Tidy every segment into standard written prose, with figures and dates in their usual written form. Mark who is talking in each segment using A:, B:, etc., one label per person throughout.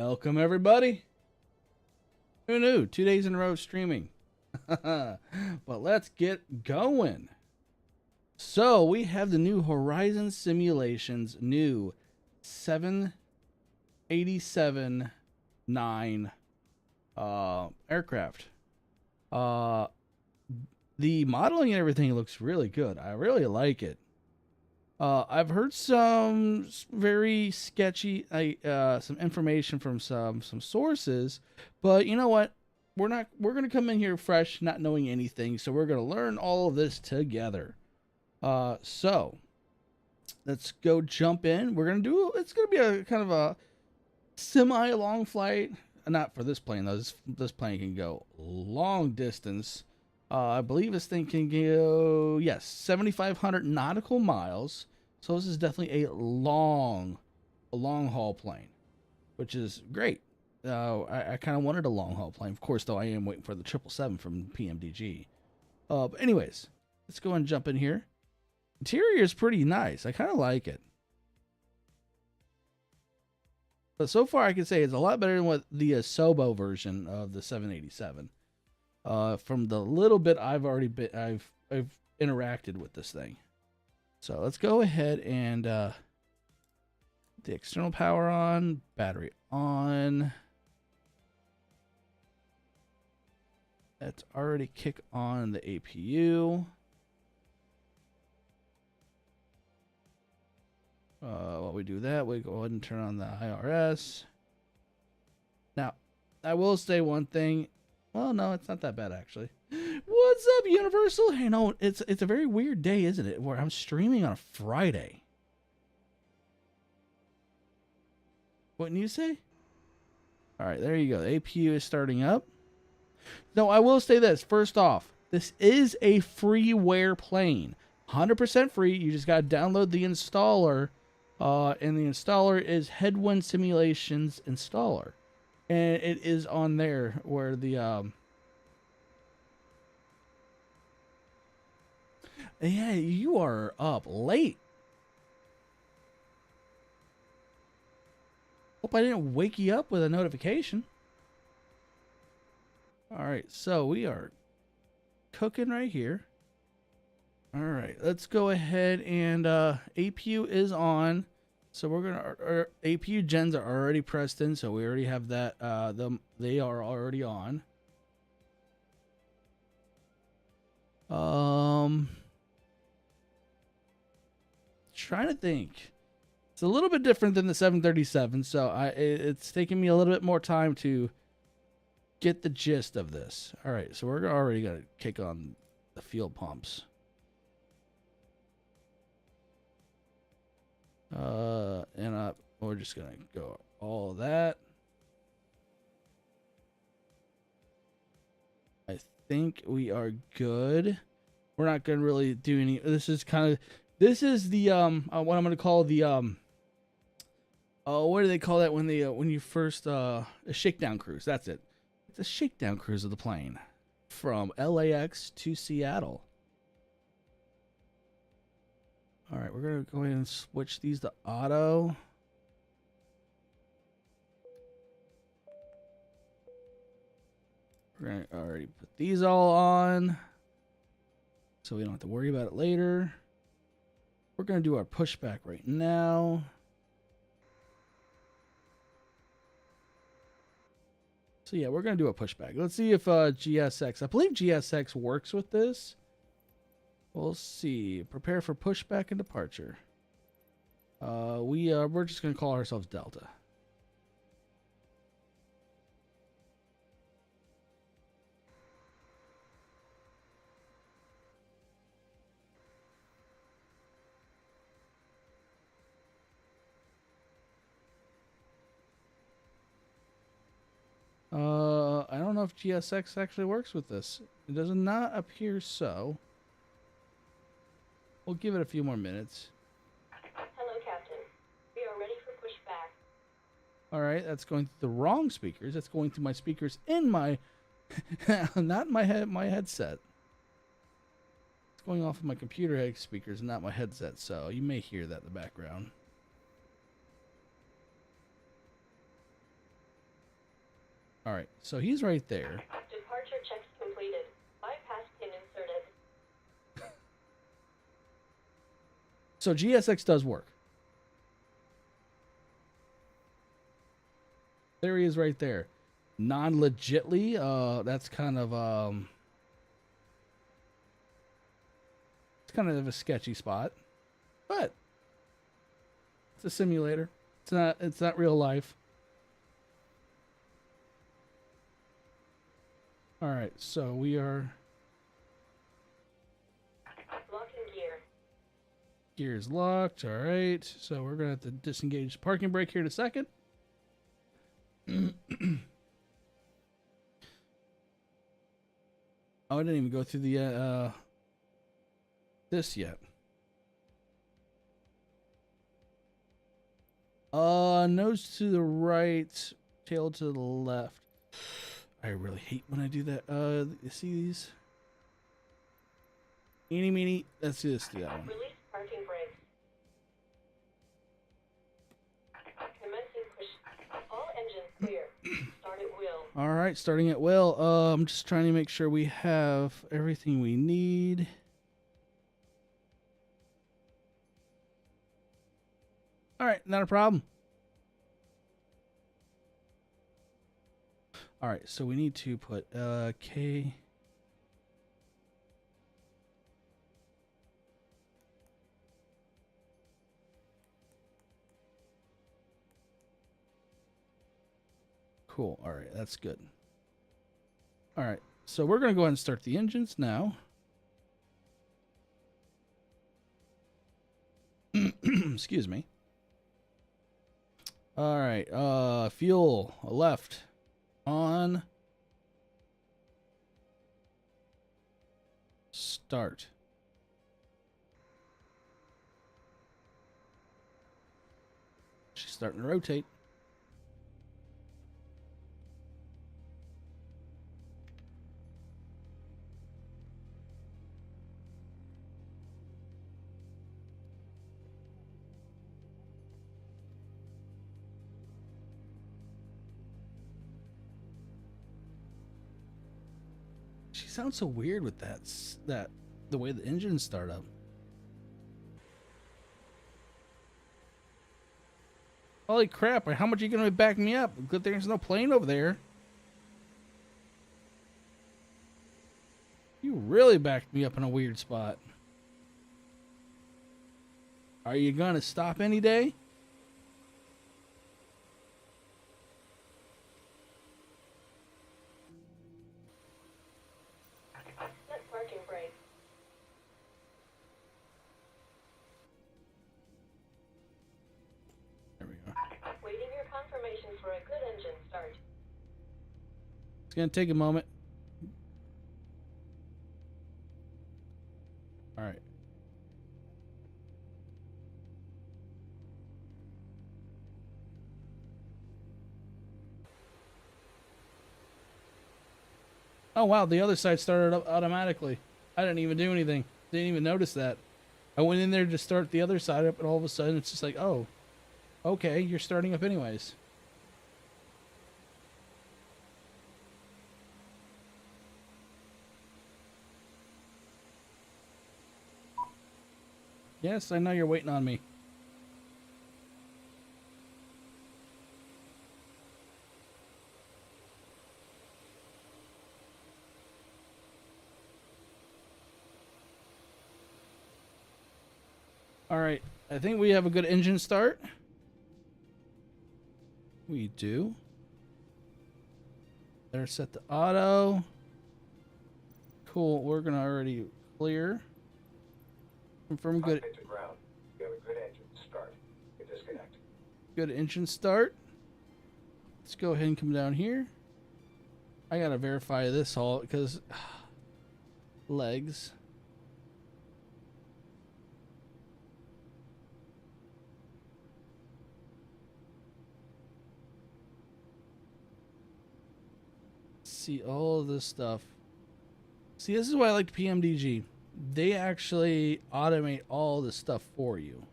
A: Welcome, everybody. Who knew? 2 days in a row streaming. But let's get going. So we have the new Horizon Simulations new 787-9 aircraft. The modeling and everything looks really good. I really like it. I've heard some very sketchy, some information from some sources, but you know what? We're gonna come in here fresh, not knowing anything, so we're gonna learn all of this together. So let's go jump in. It's gonna be a kind of a semi long flight. Not for this plane though. This plane can go long distance. I believe this thing can go, yes, 7,500 nautical miles. So this is definitely a long haul plane, which is great. I kind of wanted a long haul plane. Of course, though, I am waiting for the 777 from PMDG. But anyways, let's go and jump in here. Interior is pretty nice. I kind of like it. But so far, I can say it's a lot better than what the Asobo version of the 787. From the little bit I've interacted with this thing. So let's go ahead and the external power on, battery on. Let's already kick on the APU. While we do that, we go ahead and turn on the IRS. Now, I will say one thing. Well, no, it's not that bad, actually. What's up, Universal? Hey, no, it's a very weird day, isn't it? Where I'm streaming on a Friday. Wouldn't you say? All right, there you go. The APU is starting up. No, I will say this. First off, this is a freeware plane. 100% free. You just got to download the installer. And the installer is Headwind Simulations Installer. And it is on there where the yeah, you are up late. Hope I didn't wake you up with a notification. All right, so we are cooking right here. All right, let's go ahead and APU is on. So we're gonna our APU gens are already pressed in, so we already have that. They are already on. Trying to think. It's a little bit different than the 737, so it's taking me a little bit more time to get the gist of this. All right, so we're already gonna kick on the fuel pumps. And we're just gonna go all that. I think we are good. We're not gonna really do any. This is the what I'm gonna call the what do they call that when you first a shakedown cruise? That's it. It's a shakedown cruise of the plane from LAX to Seattle. All right, we're going to go ahead and switch these to auto. We're going to already put these all on so we don't have to worry about it later. We're going to do our pushback right now. So yeah, we're going to do a pushback. Let's see if GSX, I believe GSX works with this. We'll see. Prepare for pushback and departure. We're just gonna call ourselves Delta. I don't know if GSX actually works with this. It does not appear so. We'll give it a few more minutes.
B: Hello, Captain. We are ready for pushback.
A: All right, that's going through the wrong speakers. That's going through my speakers in my, not my headset. It's going off of my computer head speakers, not my headset. So you may hear that in the background. All right, so he's right there.
B: Departure checks completed. Bypass pin inserted.
A: So GSX does work. There he is right there. Non-legitly, that's kind of it's kind of a sketchy spot. But it's a simulator. It's not real life. All right, so we are
B: Locking gear.
A: gears locked. All right, so we're gonna have to disengage parking brake here in a second. Oh, I didn't even go through the this yet. Nose to the right, tail to the left. I really hate when I do that. You see these? Eeny meeny. Let's do this. Do that one.
B: Release parking brakes. Commencing push. All engines clear. Start at will.
A: All right, starting at will. I'm just trying to make sure we have everything we need. All right, not a problem. All right, so we need to put K. Cool. All right, that's good. All right, so we're going to go ahead and start the engines now. Excuse me. All right, fuel left on. Start. She's starting to rotate. She sounds so weird with that the way the engines start up. Holy crap, how much are you going to back me up? Good thing there's no plane over there. You really backed me up in a weird spot. Are you going to stop any day?
B: Set parking brake.
A: There we go.
B: Waiting your confirmation for a good engine start.
A: It's going to take a moment. All right. Oh, wow. The other side started up automatically. I didn't even do anything. Didn't even notice that. I went in there to start the other side up, and all of a sudden it's just like, oh, okay, you're starting up anyways. Yes, I know you're waiting on me. All right, I think we have a good engine start. We do. They're set to auto. Cool, we're gonna already clear. Confirm good.
C: Cockpit to ground. You have a good engine. Start. You disconnect.
A: Good engine start. Let's go ahead and come down here. I gotta verify this all because legs. See all of this stuff. See, this is why I like PMDG. They actually automate all this stuff for you,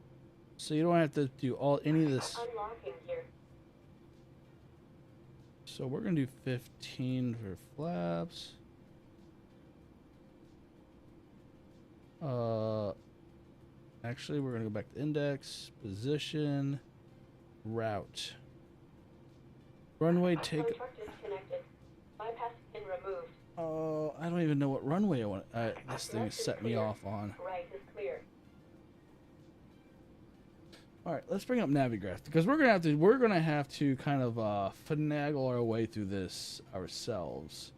A: so you don't have to do any of this.
B: Unlocking gear.
A: So we're gonna do 15 for flaps. Actually, we're gonna go back to index, position, route. Runway take.
B: Truck disconnected. Bypass been removed.
A: Oh, I don't even know what runway I want. This thing set me off on.
B: Right is clear.
A: All right, let's bring up Navigraph because we're gonna have to kind of finagle our way through this ourselves.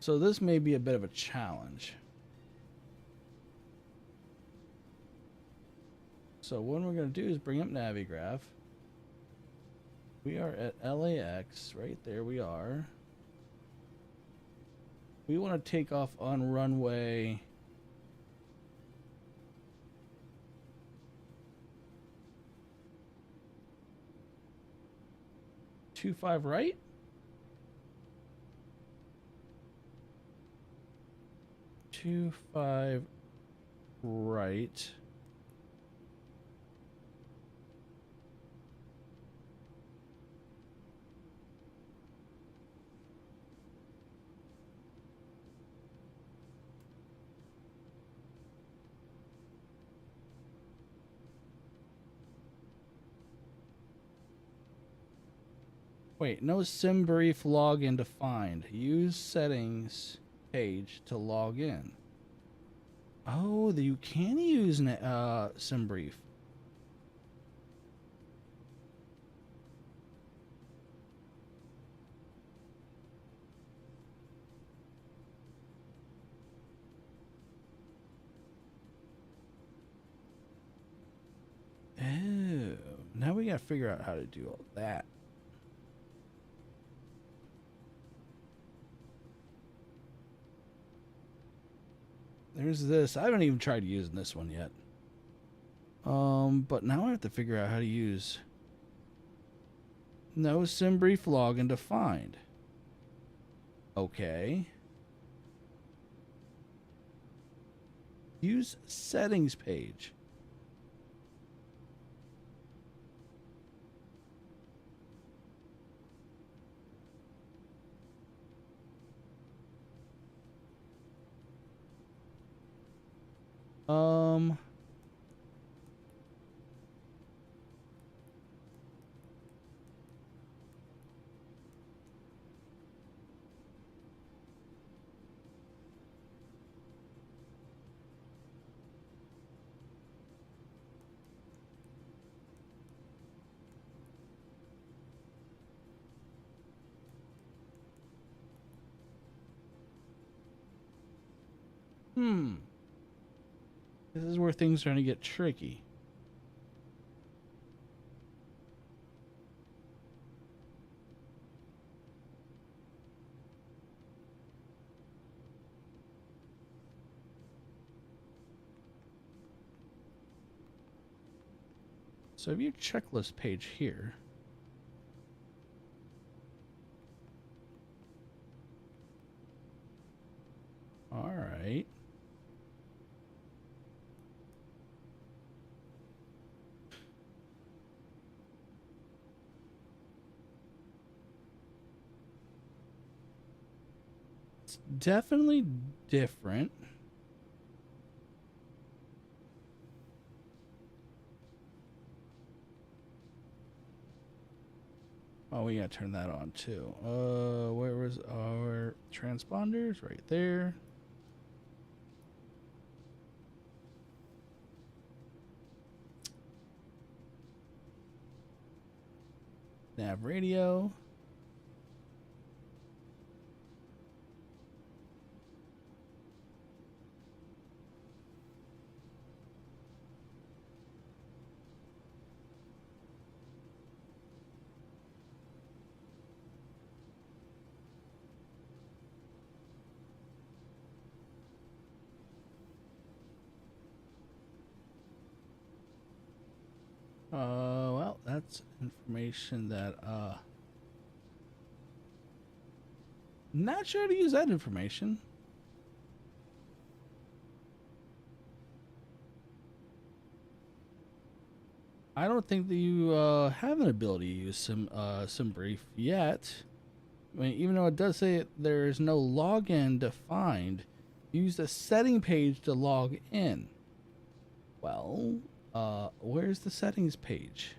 A: So this may be a bit of a challenge. So what we're gonna do is bring up Navigraph. We are at LAX, right there we are. We want to take off on runway 25 right. Two five right. Wait, no sim brief login defined. Use settings page to log in. Oh, you can use sim brief. Oh, now we gotta figure out how to do all that. There's this. I haven't even tried using this one yet. But now I have to figure out how to use no sim brief login defined. Okay. Use settings page. Um, this is where things are going to get tricky. So if you checklist page here. All right. It's definitely different. Oh, we gotta turn that on too. Where was our transponders? Right there. Nav radio. Well, that's information that not sure how to use that information. I don't think that you have an ability to use Sim Brief yet. I mean, even though it does say there is no login defined, use the setting page to log in. Well, where's the settings page?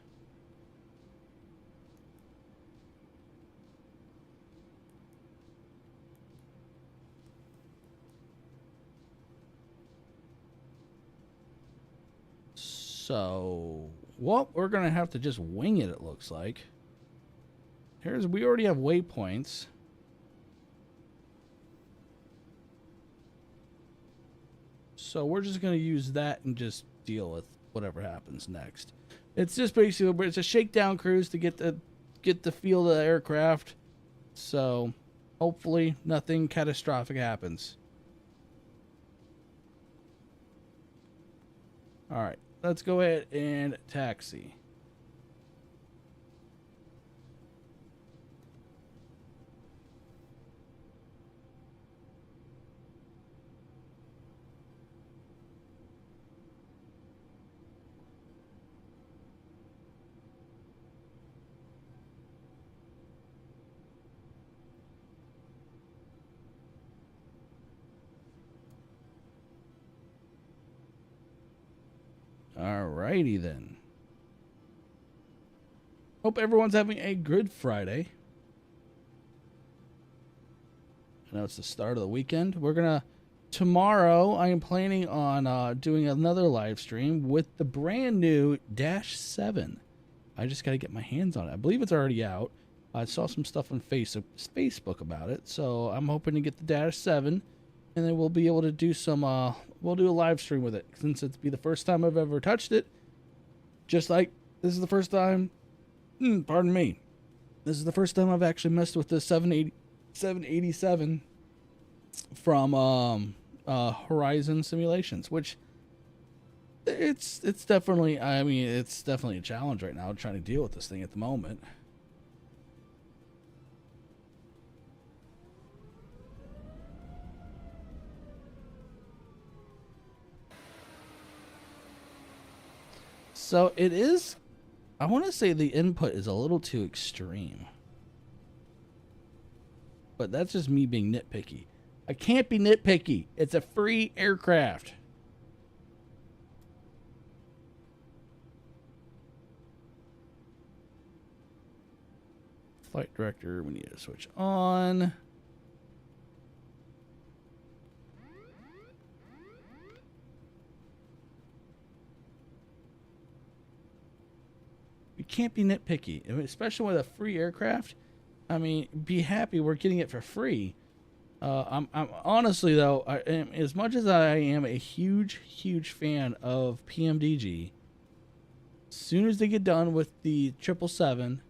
A: So, well, we're gonna have to just wing it. It looks like. We already have waypoints. So we're just gonna use that and just deal with whatever happens next. It's just basically it's a shakedown cruise to get the feel of the aircraft. So hopefully nothing catastrophic happens. All right, let's go ahead and taxi. Alrighty then. Hope everyone's having a good Friday. I know it's the start of the weekend. Tomorrow I am planning on doing another live stream with the brand new Dash 7. I just got to get my hands on it. I believe it's already out. I saw some stuff on Facebook about it. So I'm hoping to get the Dash 7. And then we'll be able to do we'll do a live stream with it. Since it's be the first time I've ever touched it. Just like this is the first time, pardon me. This is the first time I've actually messed with the 787 from Horizon Simulations, which it's definitely, I mean, it's definitely a challenge right now trying to deal with this thing at the moment. So it is, I want to say the input is a little too extreme. But that's just me being nitpicky. I can't be nitpicky. It's a free aircraft. Flight director, we need to switch on. You can't be nitpicky, especially with a free aircraft. I mean, be happy we're getting it for free. I'm honestly though, as much as I am a huge fan of PMDG, as soon as they get done with the 777,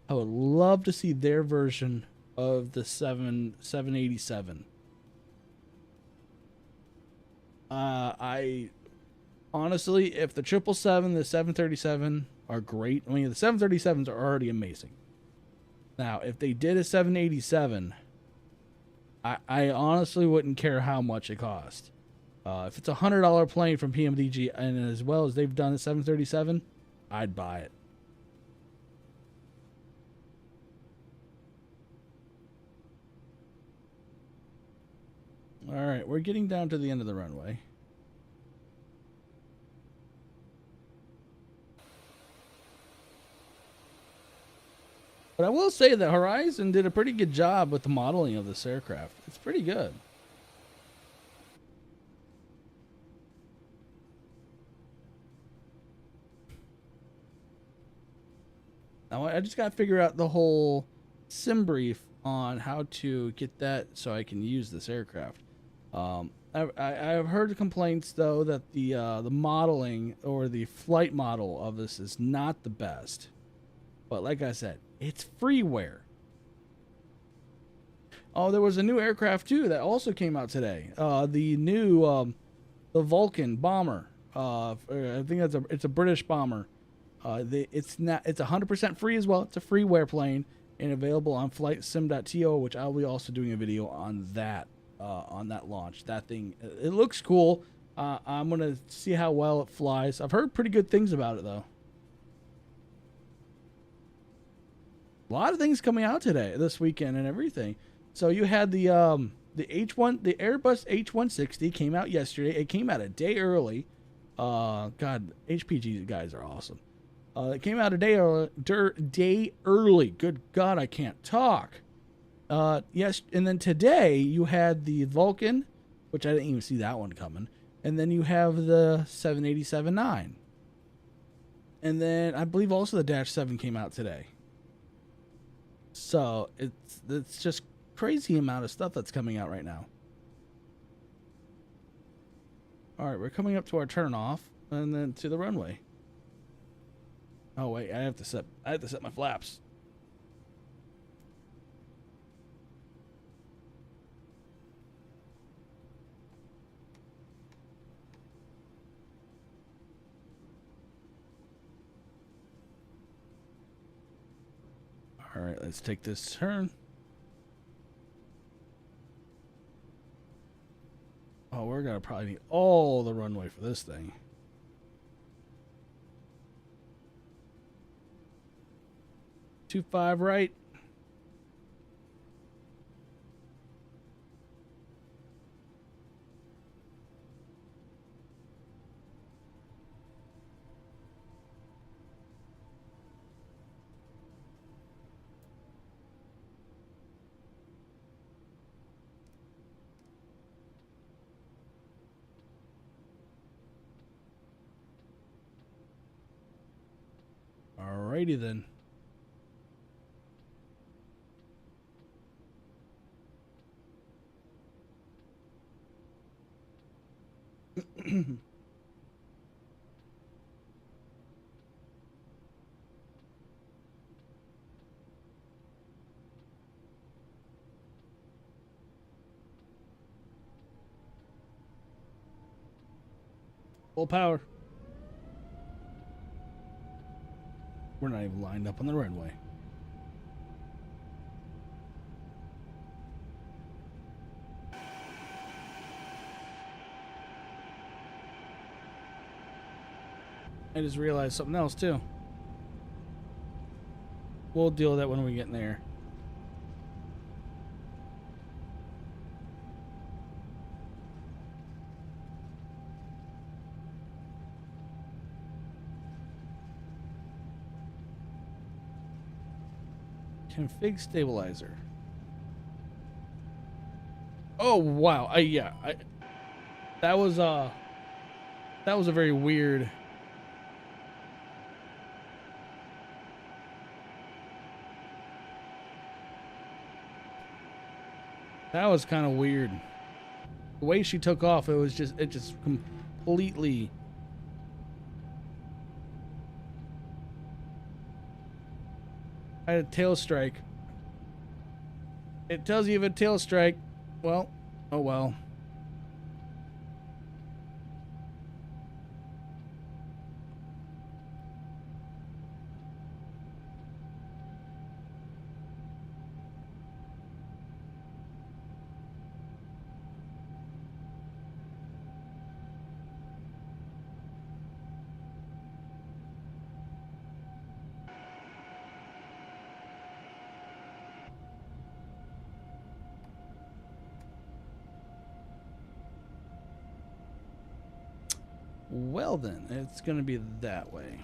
A: I would love to see their version of the 787. I honestly, if the 777, the 737 are great. I mean, the 737s are already amazing. Now, if they did a 787, I honestly wouldn't care how much it cost. If it's $100 plane from PMDG, and as well as they've done a 737, I'd buy it. All right, we're getting down to the end of the runway. But I will say that Horizon did a pretty good job with the modeling of this aircraft. It's pretty good. Now I just got to figure out the whole sim brief on how to get that so I can use this aircraft. I've heard complaints though that the modeling or the flight model of this is not the best. But like I said, it's freeware. Oh, there was a new aircraft too that also came out today. The new the Vulcan bomber. I think it's a British bomber. It's 100% free as well. It's a freeware plane and available on flightsim.to, which I'll be also doing a video on that launch. That thing, it looks cool. I'm gonna see how well it flies. I've heard pretty good things about it though. A lot of things coming out today, this weekend, and everything. So you had the Airbus H160 came out yesterday. It came out a day early. God, HPG guys are awesome. It came out a day early. Good God, I can't talk. Yes, and then today you had the Vulcan, which I didn't even see that one coming. And then you have the 787-9. And then I believe also the Dash 7 came out today. So it's just crazy amount of stuff that's coming out right now. All right, we're coming up to our turnoff and then to the runway. Oh wait, I have to set my flaps. All right, let's take this turn. Oh, we're gonna probably need all the runway for this thing. 25 right. Alrighty then. Full power. We're not even lined up on the runway. I just realized something else too. We'll deal with that when we get in there. Config stabilizer. Oh wow! That was a very weird. That was kind of weird. The way she took off, it just completely. I had a tail strike. It tells you if a tail strike. Well, oh well. Well then, it's gonna be that way.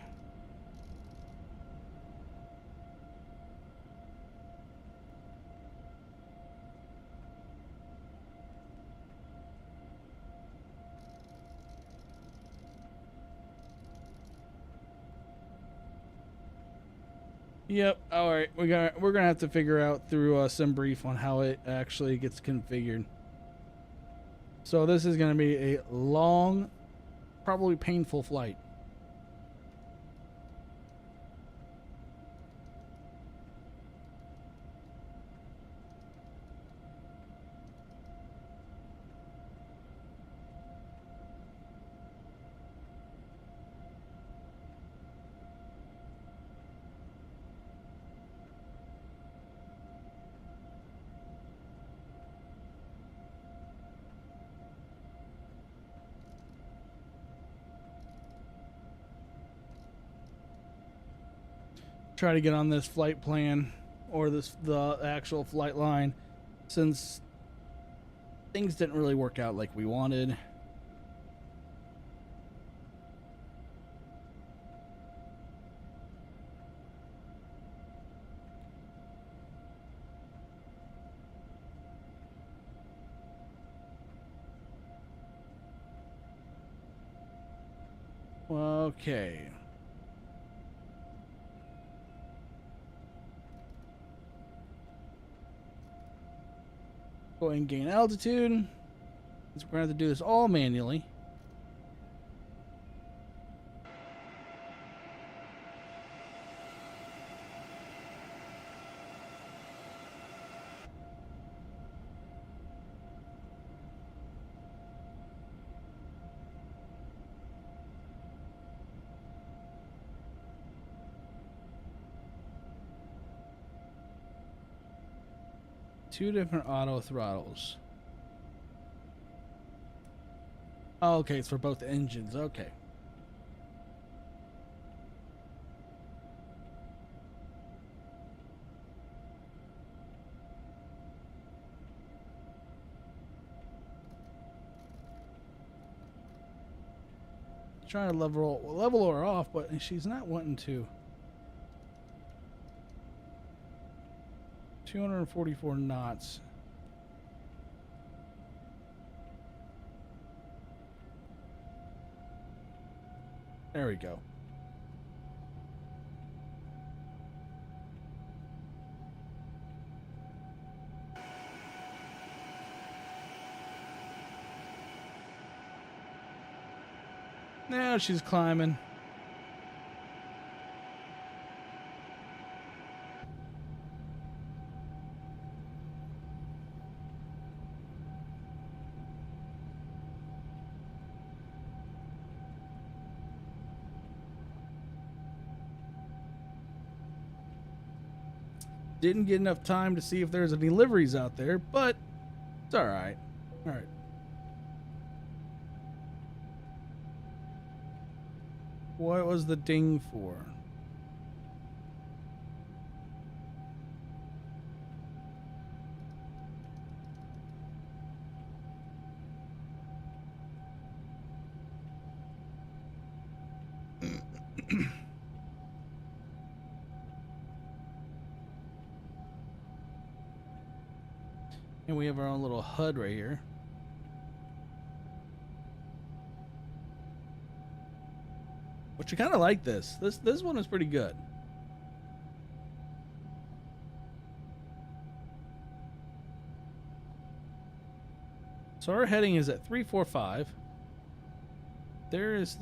A: Yep. All right. We're gonna have to figure out through some brief on how it actually gets configured. So this is gonna be a long, probably painful flight. Try to get on this flight plan. or the actual flight line, since things didn't really work out like we wanted. Okay. Go ahead and gain altitude. So we're going to have to do this all manually. Two different auto throttles. Oh, okay, it's for both engines. Okay. Trying to level her off, but she's not wanting to. 244 knots. There we go. Now she's climbing. Didn't get enough time to see if there's any liveries out there, but it's all right. All right. What was the ding for? And we have our own little HUD right here. Which I kind of like this. This one is pretty good. So our heading is at 345. There is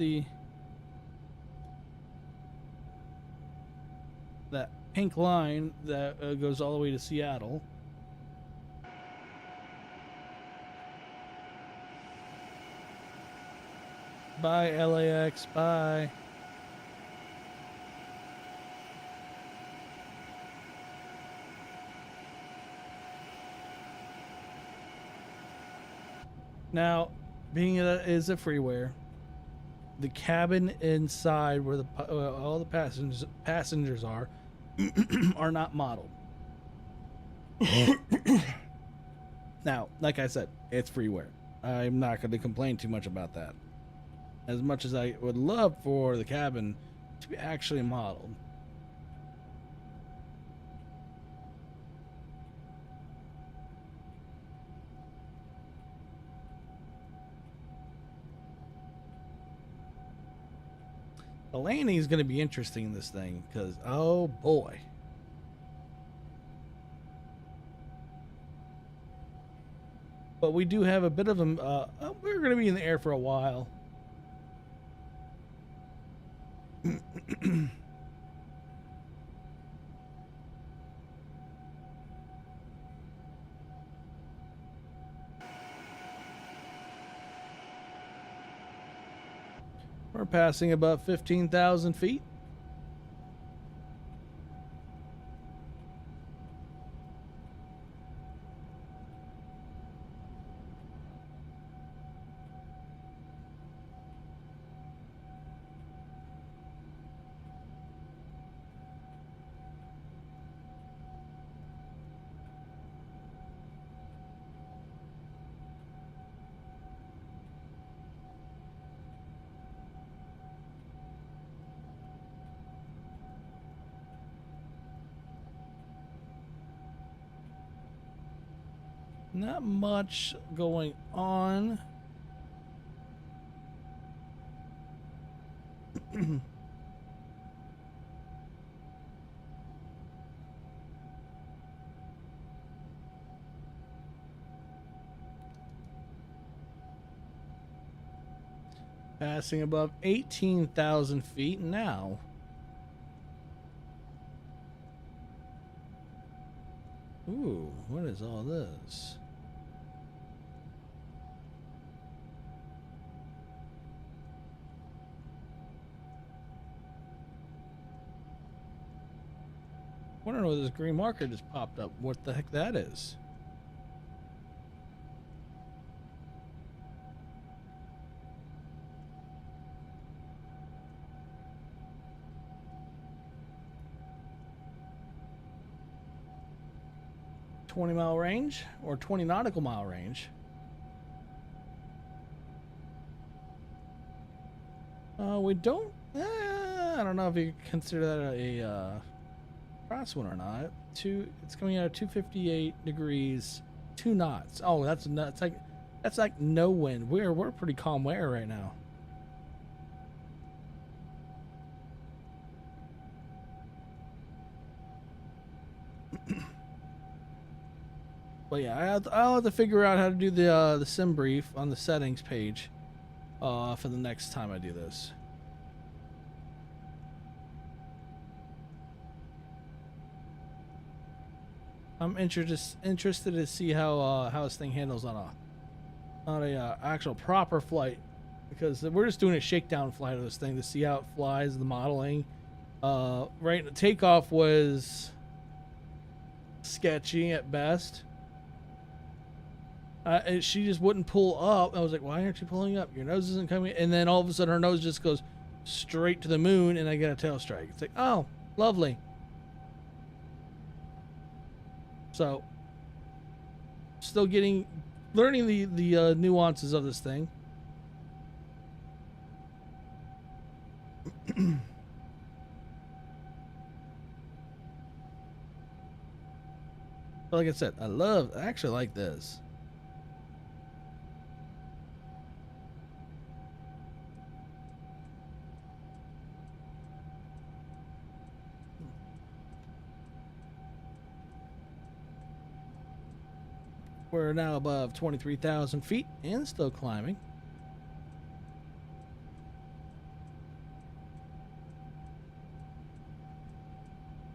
A: that pink line that goes all the way to Seattle. Bye, LAX. Bye. Now, being it is a freeware, the cabin inside where all the passengers are not modeled. Now, like I said, it's freeware. I'm not going to complain too much about that. As much as I would love for the cabin to be actually modeled. The landing is going to be interesting in this thing because, oh boy. But we do have a bit of a, we're going to be in the air for a while. We're passing about 15,000 feet. Not much going on. Passing above 18,000 feet now. Ooh, what is all this? I don't know what this green marker just popped up. What the heck that is? $20-mile range or 20 nautical mile range? We don't. I don't know if you consider that a crosswind or not. It's coming out at 258 degrees, 2 knots. Oh, that's like no wind. We're pretty calm air right now. But yeah, I'll have to figure out how to do the sim brief on the settings page for the next time I do this. I'm interested to see how this thing handles on a actual proper flight, because we're just doing a shakedown flight of this thing to see how it flies, the modeling. Right, the takeoff was sketchy at best. And she just wouldn't pull up. I was like, why aren't you pulling up? Your nose isn't coming. And then all of a sudden her nose just goes straight to the moon and I get a tail strike. It's like, oh, lovely. So, still learning the nuances of this thing. But like I said, I actually like this. We're now above 23,000 feet and still climbing.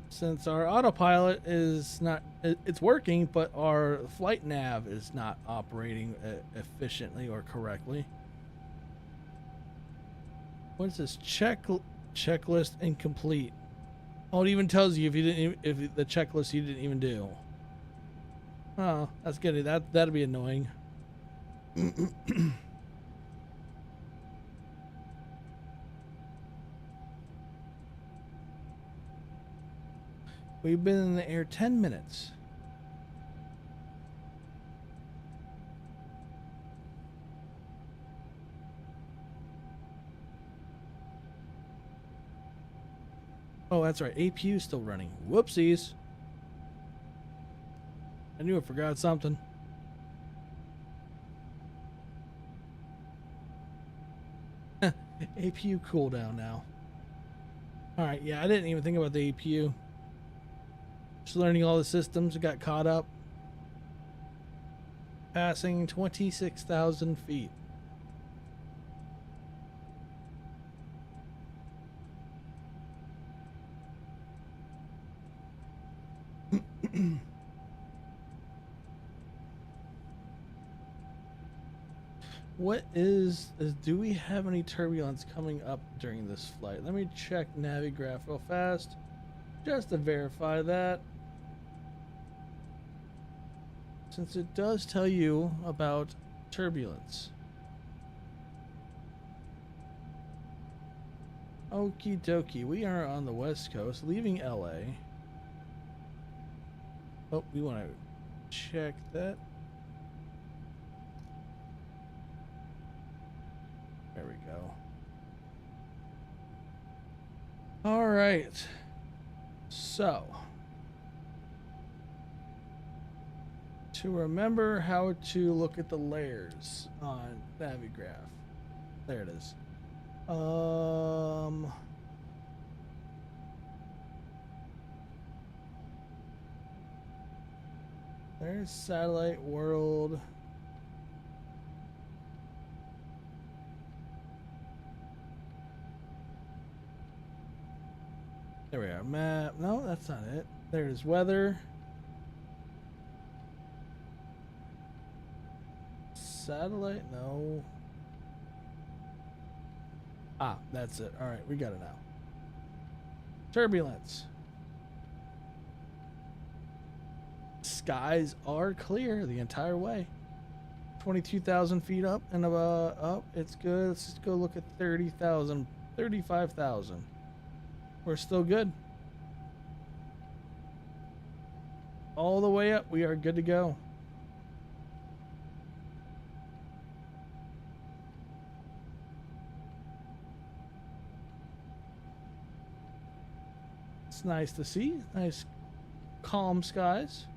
A: Since our autopilot is not, it's working, but our flight nav is not operating efficiently or correctly. What is this? Checklist incomplete. Oh, it even tells you if the checklist you didn't even do. Oh, that's good. That'd be annoying. We've been in the air 10 minutes. Oh, that's right. APU is still running. Whoopsies. I knew I forgot something. APU cooldown now. Alright, yeah, I didn't even think about the APU. Just learning all the systems, got caught up. Passing 26,000 feet. What do we have any turbulence coming up during this flight? Let me check Navigraph real fast, just to verify that. Since it does tell you about turbulence. Okie dokie, we are on the west coast, leaving LA. Oh, we want to check that. There we go. All right. So, to remember how to look at the layers on Navigraph. There it is. There's satellite world. There we are. Map. No, that's not it. There's weather. Satellite. No. Ah, that's it. All right, we got it now. Turbulence. Skies are clear the entire way. 22,000 feet up and up. It's good. Let's just go look at 30,000, 35,000. We're still good. All the way up, we are good to go. It's nice to see. Nice, calm skies.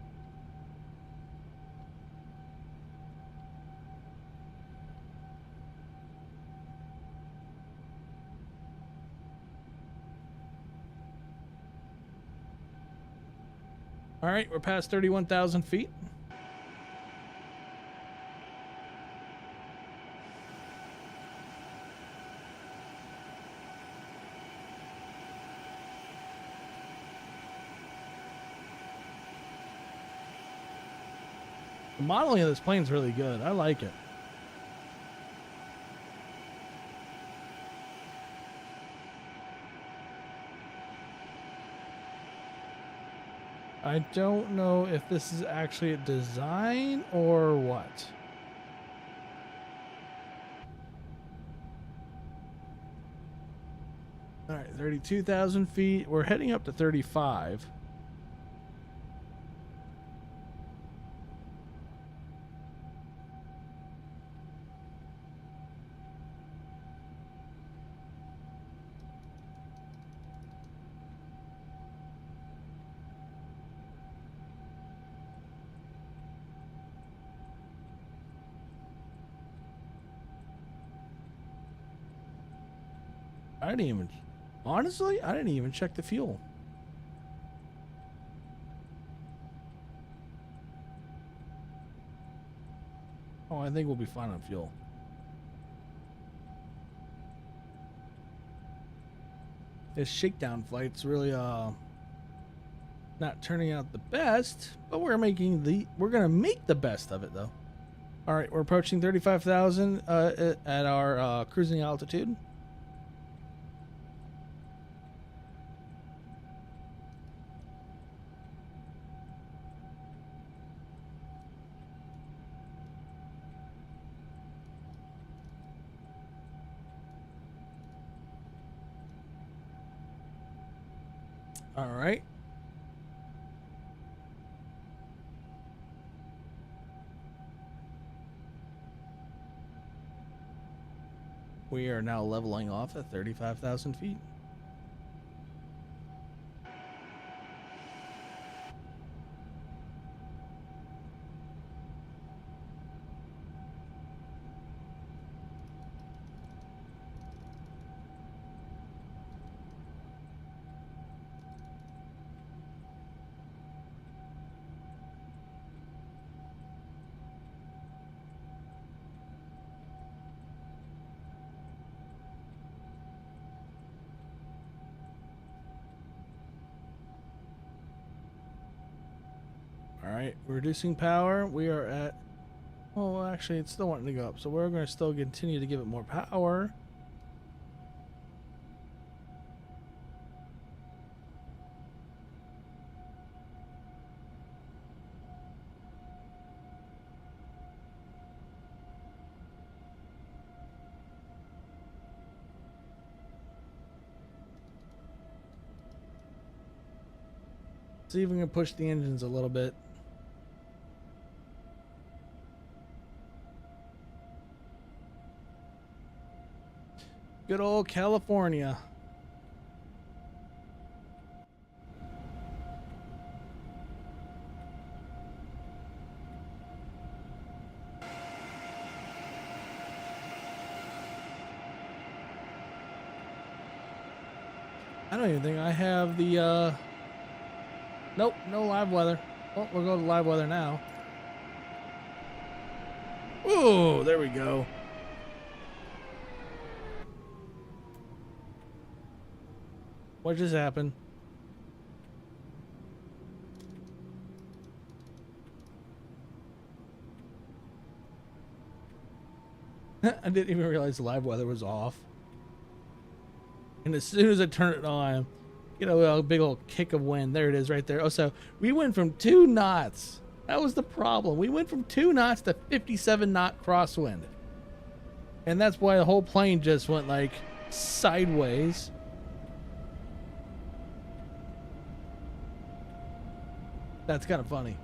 A: All right, we're past 31,000 feet. The modeling of this plane is really good. I like it. I don't know if this is actually a design or what. All right, 32,000 feet. We're heading up to 35. I didn't even, honestly, I didn't even check the fuel. Oh, I think we'll be fine on fuel. This shakedown flight's really not turning out the best, but we're gonna make the best of it though. All right, we're approaching 35,000 at our cruising altitude. All right. We are now leveling off at 35,000 feet. All right, reducing power. We are at, oh, actually, it's still wanting to go up. So we're going to still continue to give it more power. See if we can push the engines a little bit. Good old California.
D: I don't even think I have the, nope, no live weather. Well, we'll go to live weather now. Oh, there we go. What just happened? I didn't even realize the live weather was off. And as soon as I turn it on, you know, a big old kick of wind. There it is right there. Oh, so we went from 2 knots. That was the problem. We went from 2 knots to 57 knot crosswind. And that's why the whole plane just went like sideways. That's kind of funny.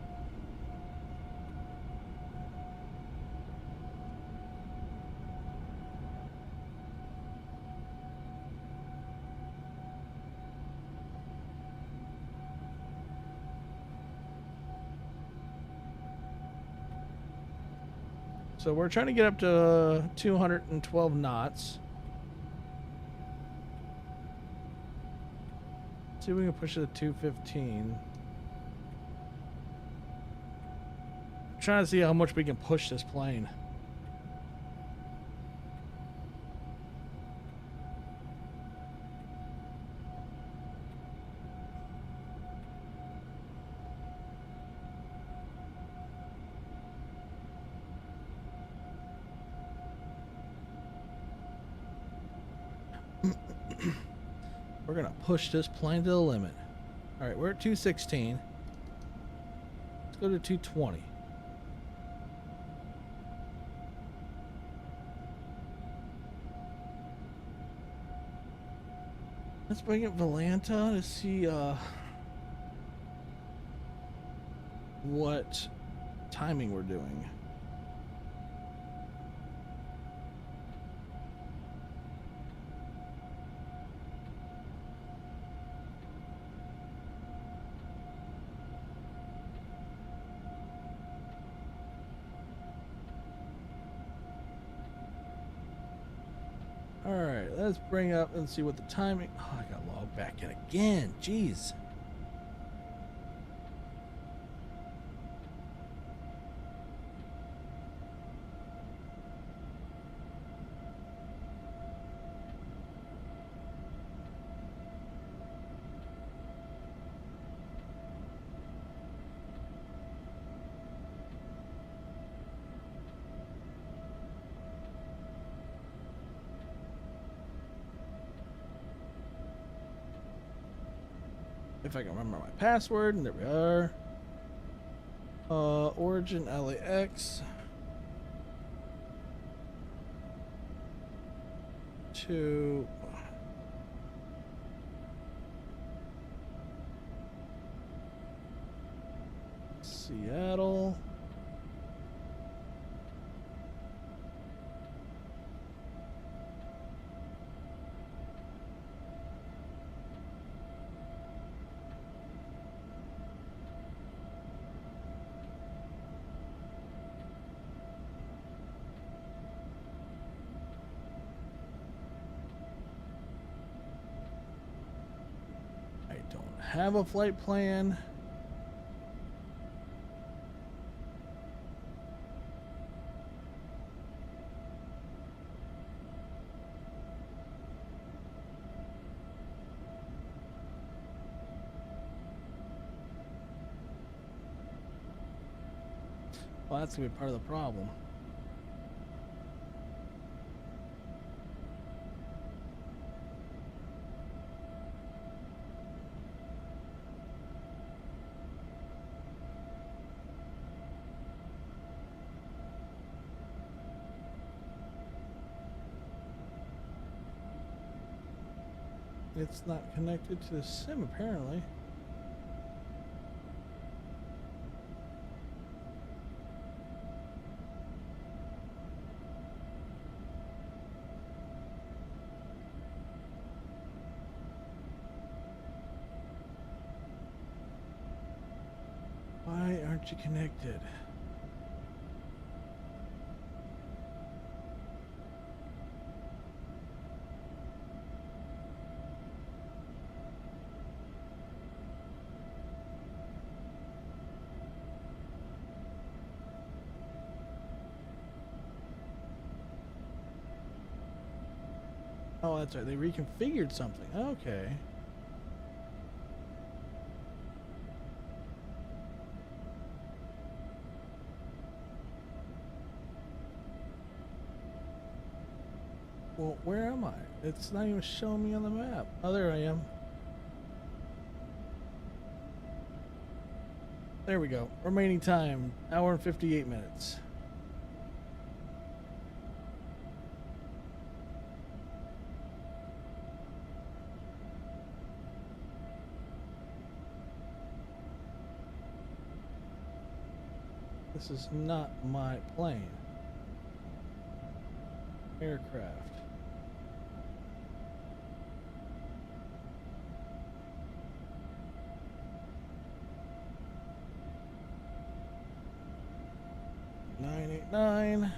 D: So we're trying to get up to 212 knots. See if we can push it to 215. Trying to see how much we can push this plane. We're gonna push this plane to the limit. All right, we're at 216. Let's go to 220. Let's bring up Volanta to see what timing we're doing. Alright, let's bring up and see what the timing. Oh, I got logged back in again. Jeez. If I can remember my password, and there we are. Origin LAX to Seattle. Have a flight plan. Well, that's gonna be part of the problem. It's not connected to the sim, apparently. Why aren't you connected? Oh, that's right. They reconfigured something. Okay. Well, where am I? It's not even showing me on the map. Oh, there I am. There we go. Remaining time, hour and 58 minutes. This is not my plane. Aircraft. Nine.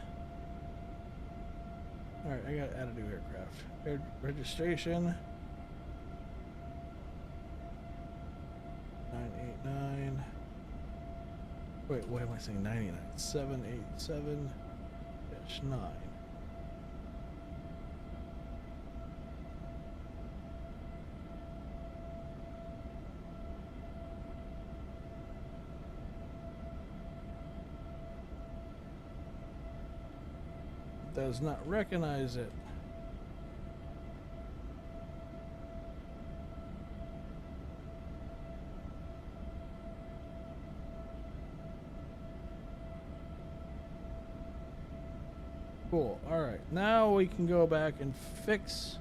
D: All right, I got to add a new aircraft. Registration. 989. Wait, what am I saying? 99. 787-9. Does not recognize it. Cool. All right. Now we can go back and fix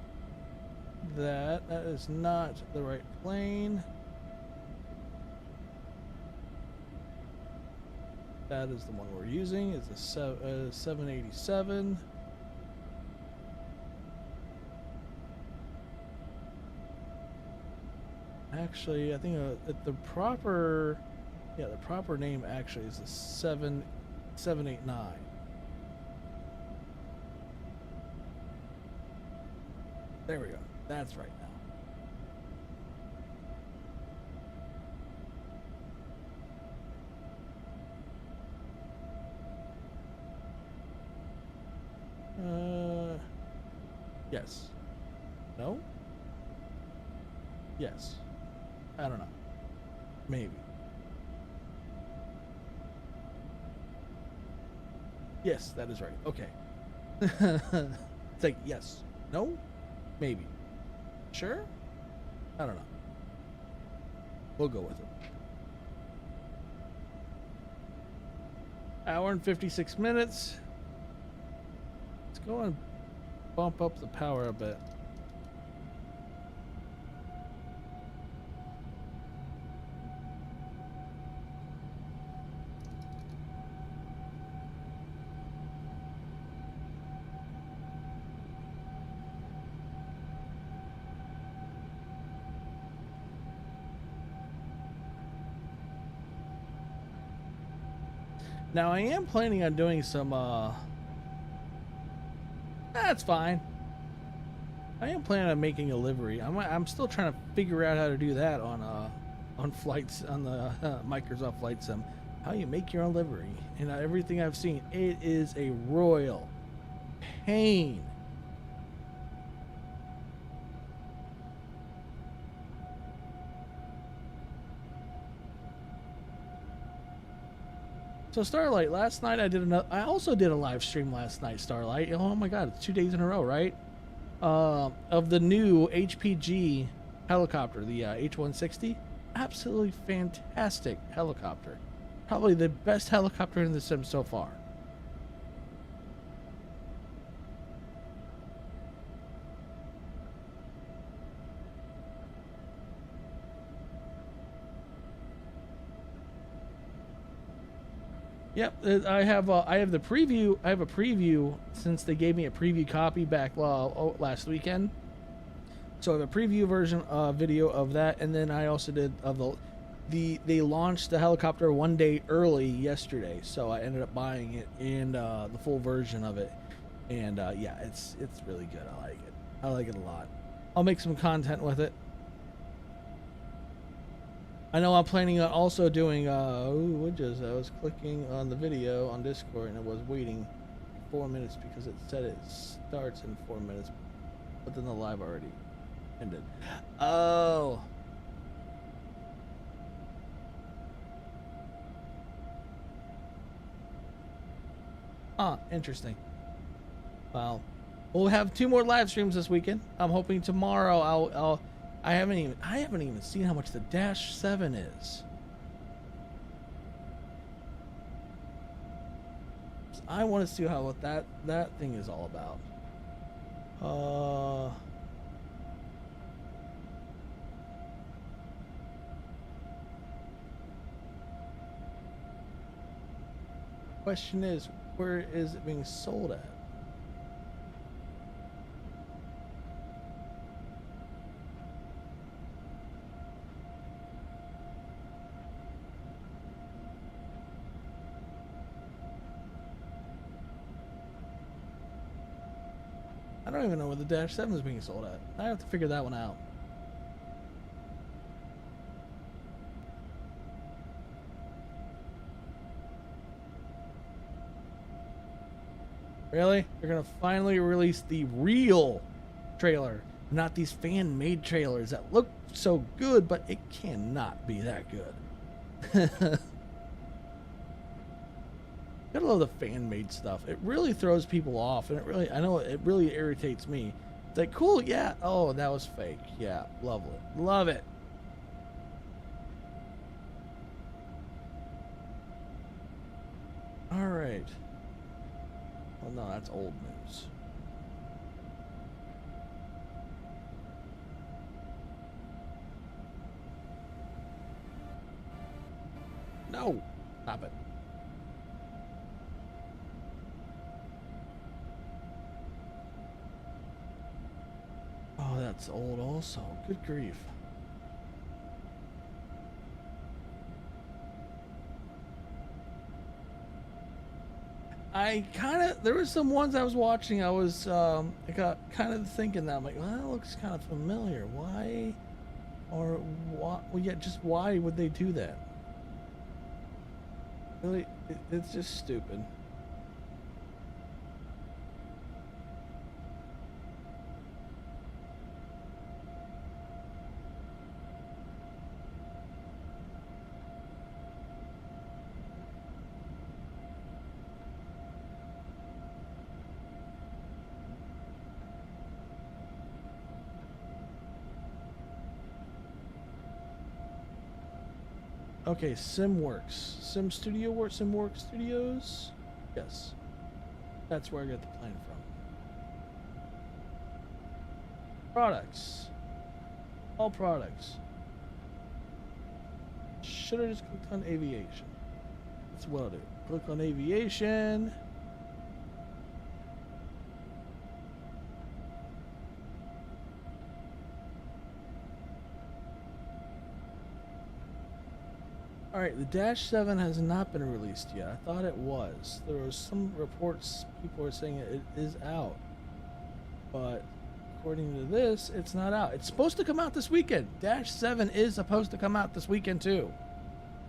D: that. That is not the right plane. That is the one we're using. It's a 787. Actually, I think the proper name actually is the 789. There we go. That's right now. Yes. No? Yes. I don't know. Maybe. Yes, that is right. Okay. It's like, yes. No? Maybe. Sure? I don't know. We'll go with it. Hour and 56 minutes. Let's go and bump up the power a bit. Now I am planning on doing some that's fine. I am planning on making a livery. I'm still trying to figure out how to do that on flights on the Microsoft Flight Sim. How you make your own livery. And everything I've seen, it is a royal pain. So Starlight, last night I also did a live stream last night, Starlight. Oh my god, it's 2 days in a row, right? Of the new HPG helicopter, the H-160. Absolutely fantastic helicopter. Probably the best helicopter in the sim so far. Yep, I have the preview. I have a preview since they gave me a preview copy back last weekend. So I have a preview version video of that, and then I also did of they launched the helicopter 1 day early yesterday, so I ended up buying it and the full version of it, and yeah, it's really good. I like it. I like it a lot. I'll make some content with it. I know I'm planning on also doing, I was clicking on the video on Discord and I was waiting 4 minutes because it said it starts in 4 minutes. But then the live already ended. Oh. Interesting. Well, we'll have 2 more live streams this weekend. I'm hoping tomorrow I haven't even seen how much the Dash 7 is. I want to see what that thing is all about. Question is, where is it being sold at? I don't even know where the Dash 7 is being sold at. I have to figure that one out. Really? They're gonna finally release the real trailer, not these fan-made trailers that look so good, but it cannot be that good. Gotta love the fan-made stuff. It really throws people off, and I know it really irritates me. It's like, cool, yeah. Oh, that was fake. Yeah, love it. Love it. All right. Oh no, that's old news. No, stop it. Oh, that's old also. Good grief. There were some ones I was watching, I got kind of thinking that, I'm like, well, that looks kind of familiar. Why, or what, well, yeah, just why would they do that? Really, it's just stupid. Okay, SimWorks. SimWorks Studios? Yes. That's where I got the plane from. Products. All products. Should I just click on aviation? That's what I'll do. Click on aviation. Alright, the Dash 7 has not been released yet. I thought it was. There was some reports, people were saying it is out. But according to this, it's not out. It's supposed to come out this weekend. Dash 7 is supposed to come out this weekend too.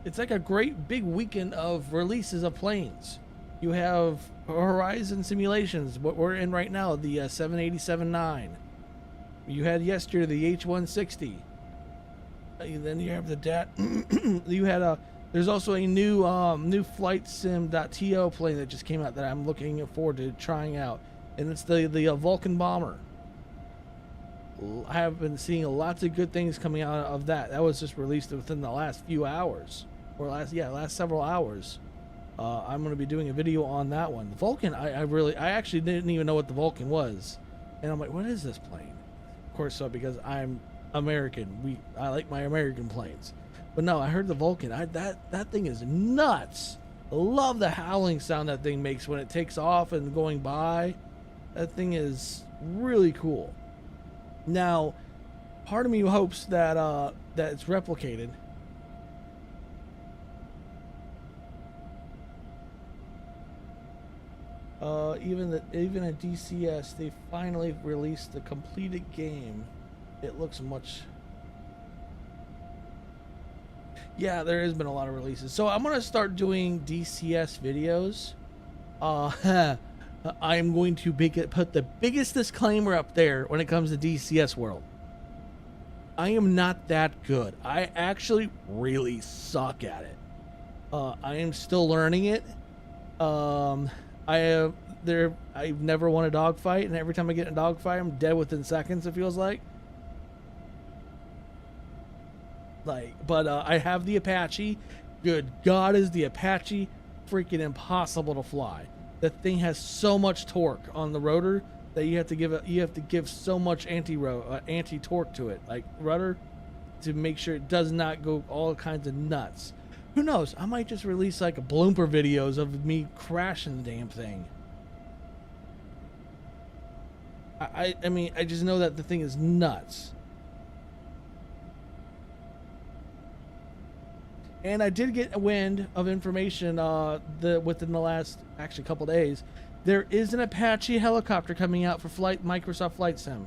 D: It's like a great big weekend of releases of planes. You have Horizon Simulations, what we're in right now, the 787-9. You had yesterday the H-160. Then you have the you had there's also a new flight sim.to plane that just came out that I'm looking forward to trying out, and it's the Vulcan bomber. I have been seeing lots of good things coming out of that. That was just released within the last few hours, or last several hours. I'm going to be doing a video on that one. The Vulcan, I actually didn't even know what the Vulcan was, and I'm like, what is this plane? Of course, so because I'm American, I like my American planes, but no, I heard the Vulcan. That thing is nuts. I love the howling sound that thing makes when it takes off and going by. That thing is really cool. Now, part of me hopes that that it's replicated. Even at DCS, they finally released the completed game. It looks much. Yeah, there has been a lot of releases. So I'm gonna start doing DCS videos. I am going to put the biggest disclaimer up there when it comes to DCS World. I am not that good. I actually really suck at it. I am still learning it. I've never won a dogfight, and every time I get in a dogfight, I'm dead within seconds. It feels like. But I have the Apache. Good God, is the Apache freaking impossible to fly? That thing has so much torque on the rotor that you have to give so much anti torque to it, like rudder, to make sure it does not go all kinds of nuts. Who knows? I might just release like a blooper videos of me crashing the damn thing. I mean, I just know that the thing is nuts. And I did get a wind of information within the last actually couple days. There is an Apache helicopter coming out for Microsoft Flight Sim.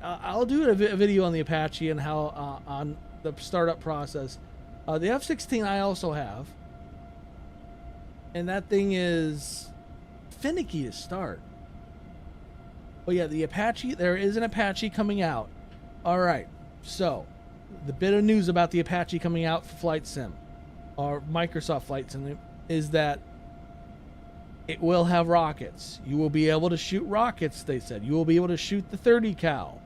D: I'll do a video on the Apache and how on the startup process. The F-16 I also have, and that thing is finicky to start. But yeah, the Apache. There is an Apache coming out. All right. So, the bit of news about the Apache coming out for Flight Sim, or Microsoft Flight Sim, is that it will have rockets. You will be able to shoot rockets, they said. You will be able to shoot the 30 cal.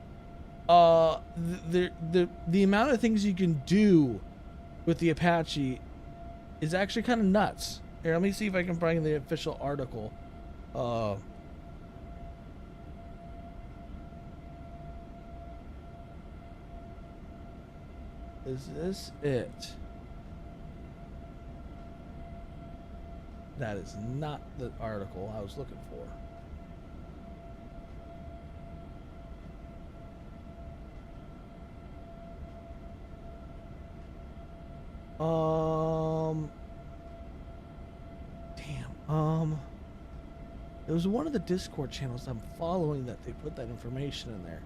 D: The amount of things you can do with the Apache is actually kind of nuts. Here, let me see if I can bring the official article. Is this it? That is not the article I was looking for. It was one of the Discord channels I'm following that they put that information in there.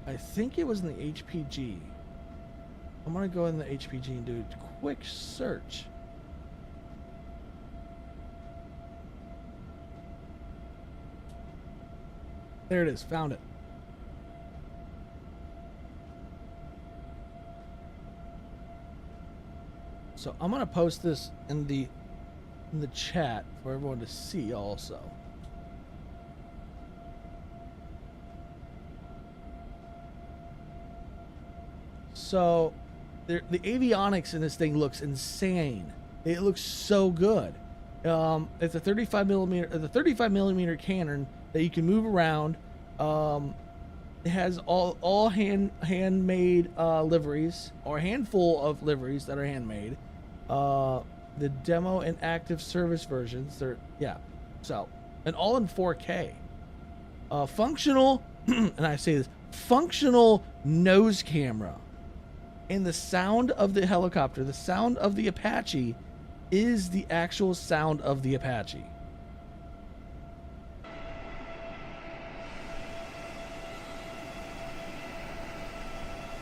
D: I think it was in the HPG. I'm gonna go in the HPG and do a quick search. There it is, found it. So I'm gonna post this in the chat for everyone to see also. So the avionics in this thing looks insane. It looks so good. It's a 35 millimeter cannon that you can move around. It has all handmade liveries, or a handful of liveries that are handmade. The demo and active service versions, and all in 4K. Functional, and I say this, functional nose camera. And the sound of the helicopter, the sound of the Apache, is the actual sound of the Apache.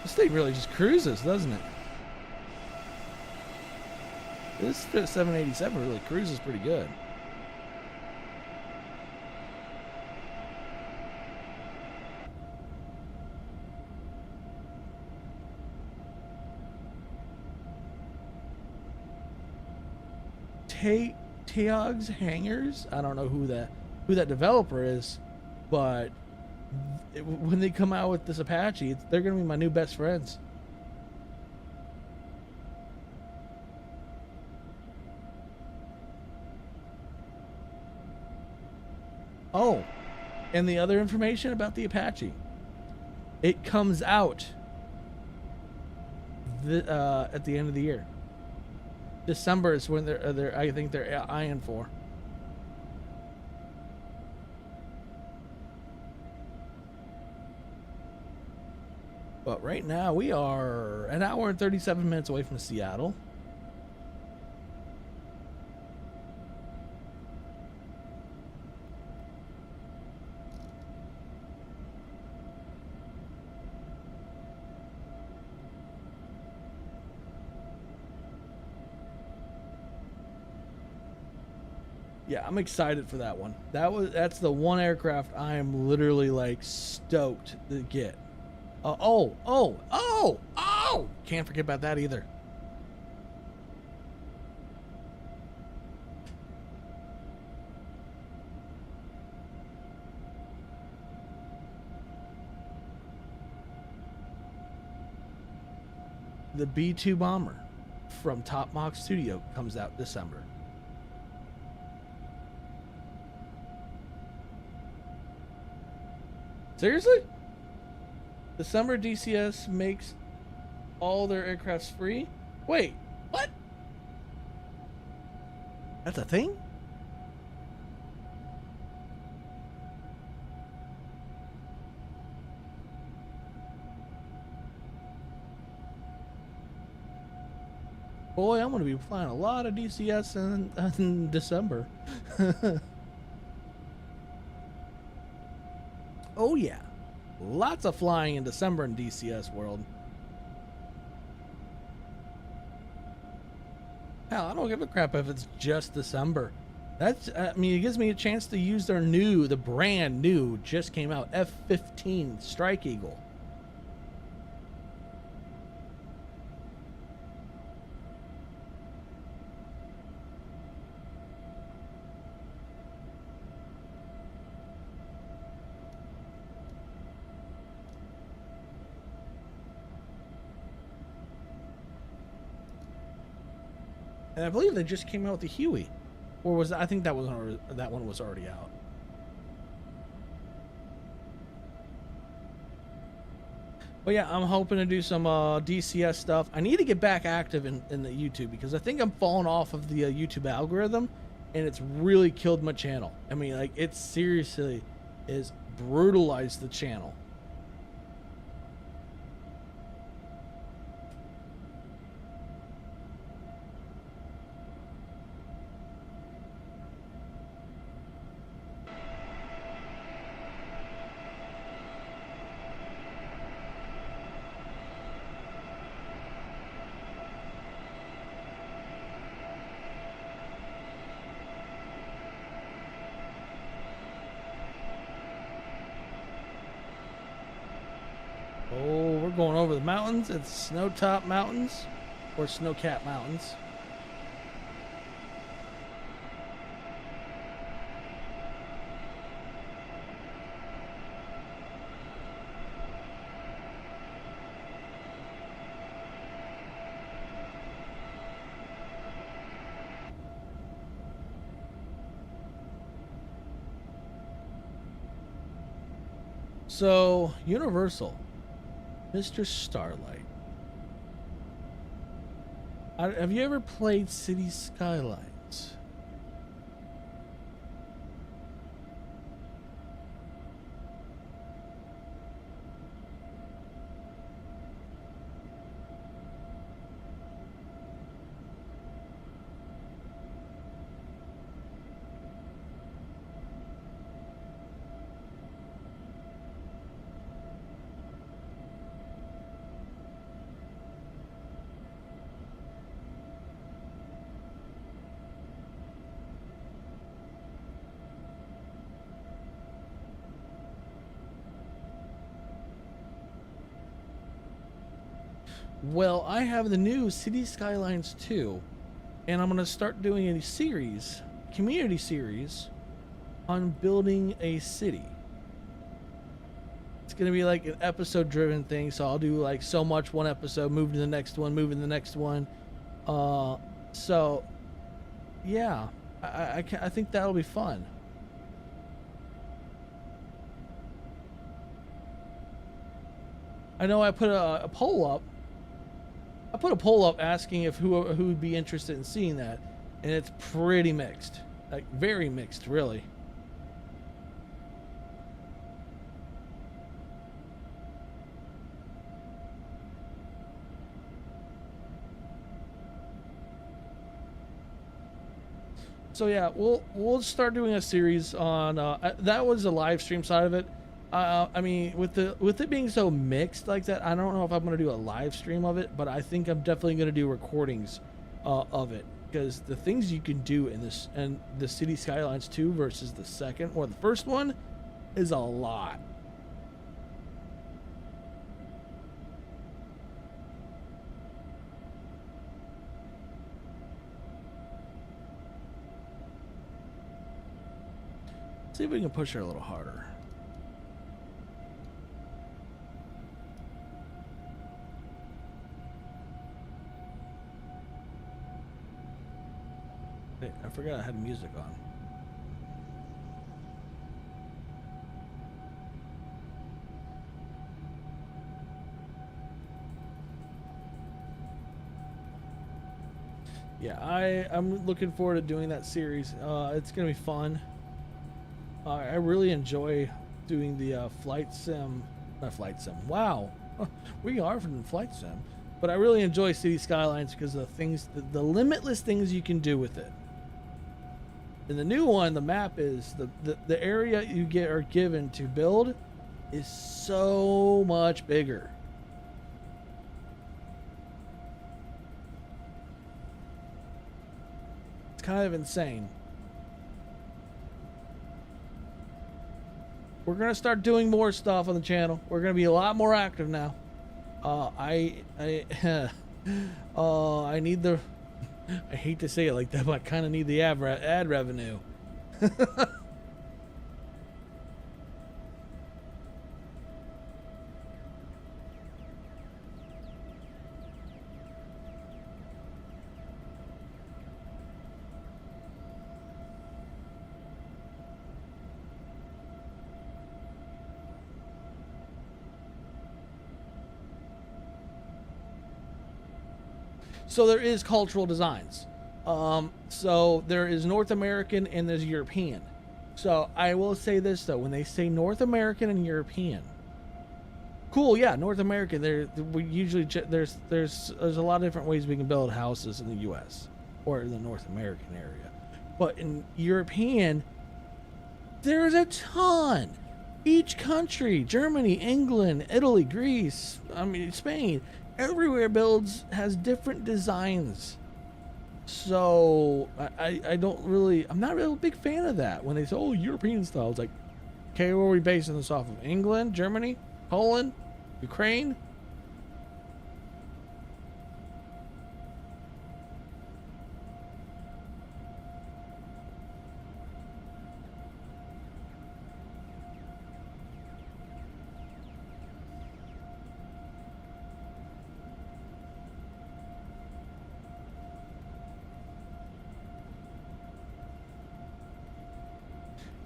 D: This thing really just cruises, doesn't it? This 787 really cruises pretty good. Teog's Hangars. I don't know who that developer is, but when they come out with this Apache, they're gonna be my new best friends. Oh, and the other information about the Apache, it comes out at the end of the year. December is when they're I think they're eyeing for. But right now we are an hour and 37 minutes away from Seattle. Yeah, I'm excited for that one. That's the one aircraft I am literally like stoked to get. Oh! Can't forget about that either. The B-2 bomber from Top Mach Studio comes out December. Seriously? December DCS makes all their aircrafts free? Wait, what? That's a thing? Boy, I'm going to be flying a lot of DCS in December. Oh, yeah. Lots of flying in December in DCS world. Hell, I don't give a crap if it's just December. I mean, it gives me a chance to use the brand new, just came out, F-15 Strike Eagle. And I believe they just came out with the Huey, or was I think that one was already out. But yeah, I'm hoping to do some DCS stuff. I need to get back active in the YouTube because I think I'm falling off of the YouTube algorithm, and it's really killed my channel. I mean, like it seriously is brutalized the channel. Oh, we're going over the mountains. It's snow-top mountains or snow-capped mountains. So, Universal, Mr. Starlight. Have you ever played City Skylines? Well, I have the new City Skylines 2, and I'm going to start doing a series, community series, on building a city. It's going to be like an episode-driven thing, so I'll do like so much one episode, move to the next one, move to the next one. So, yeah, I think that'll be fun. I know I put a poll up. I put a poll up asking if who would be interested in seeing that, and it's pretty mixed, like very mixed, really. So yeah, we'll start doing a series on that was the live stream side of it. I mean, with it being so mixed like that, I don't know if I'm gonna do a live stream of it, but I think I'm definitely gonna do recordings of it. because the things you can do in this and the City Skylines 2 versus the second or the first one is a lot. See if we can push her a little harder. Hey, I forgot I had music on. Yeah, I'm looking forward to doing that series. It's gonna be fun. I really enjoy doing the flight sim, not flight sim. Wow, we are from flight sim, but I really enjoy City Skylines because of the things, the limitless things you can do with it. In the new one, the map is the area you are given to build is so much bigger. It's kind of insane. We're gonna start doing more stuff on the channel. We're gonna be a lot more active now. I need the. I hate to say it like that, but I kind of need the ad revenue. So there is cultural designs. So there is North American and there's European. So I will say this though, when they say North American and European, cool, yeah, North American. We usually there's a lot of different ways we can build houses in the U.S. or in the North American area, but in European, there's a ton. Each country, Germany, England, Italy, Greece, Spain. Everywhere has different designs. So I don't really, I'm not really a big fan of that. When they say, oh, European style, it's like, okay, where are we basing this off of? England, Germany, Poland, Ukraine?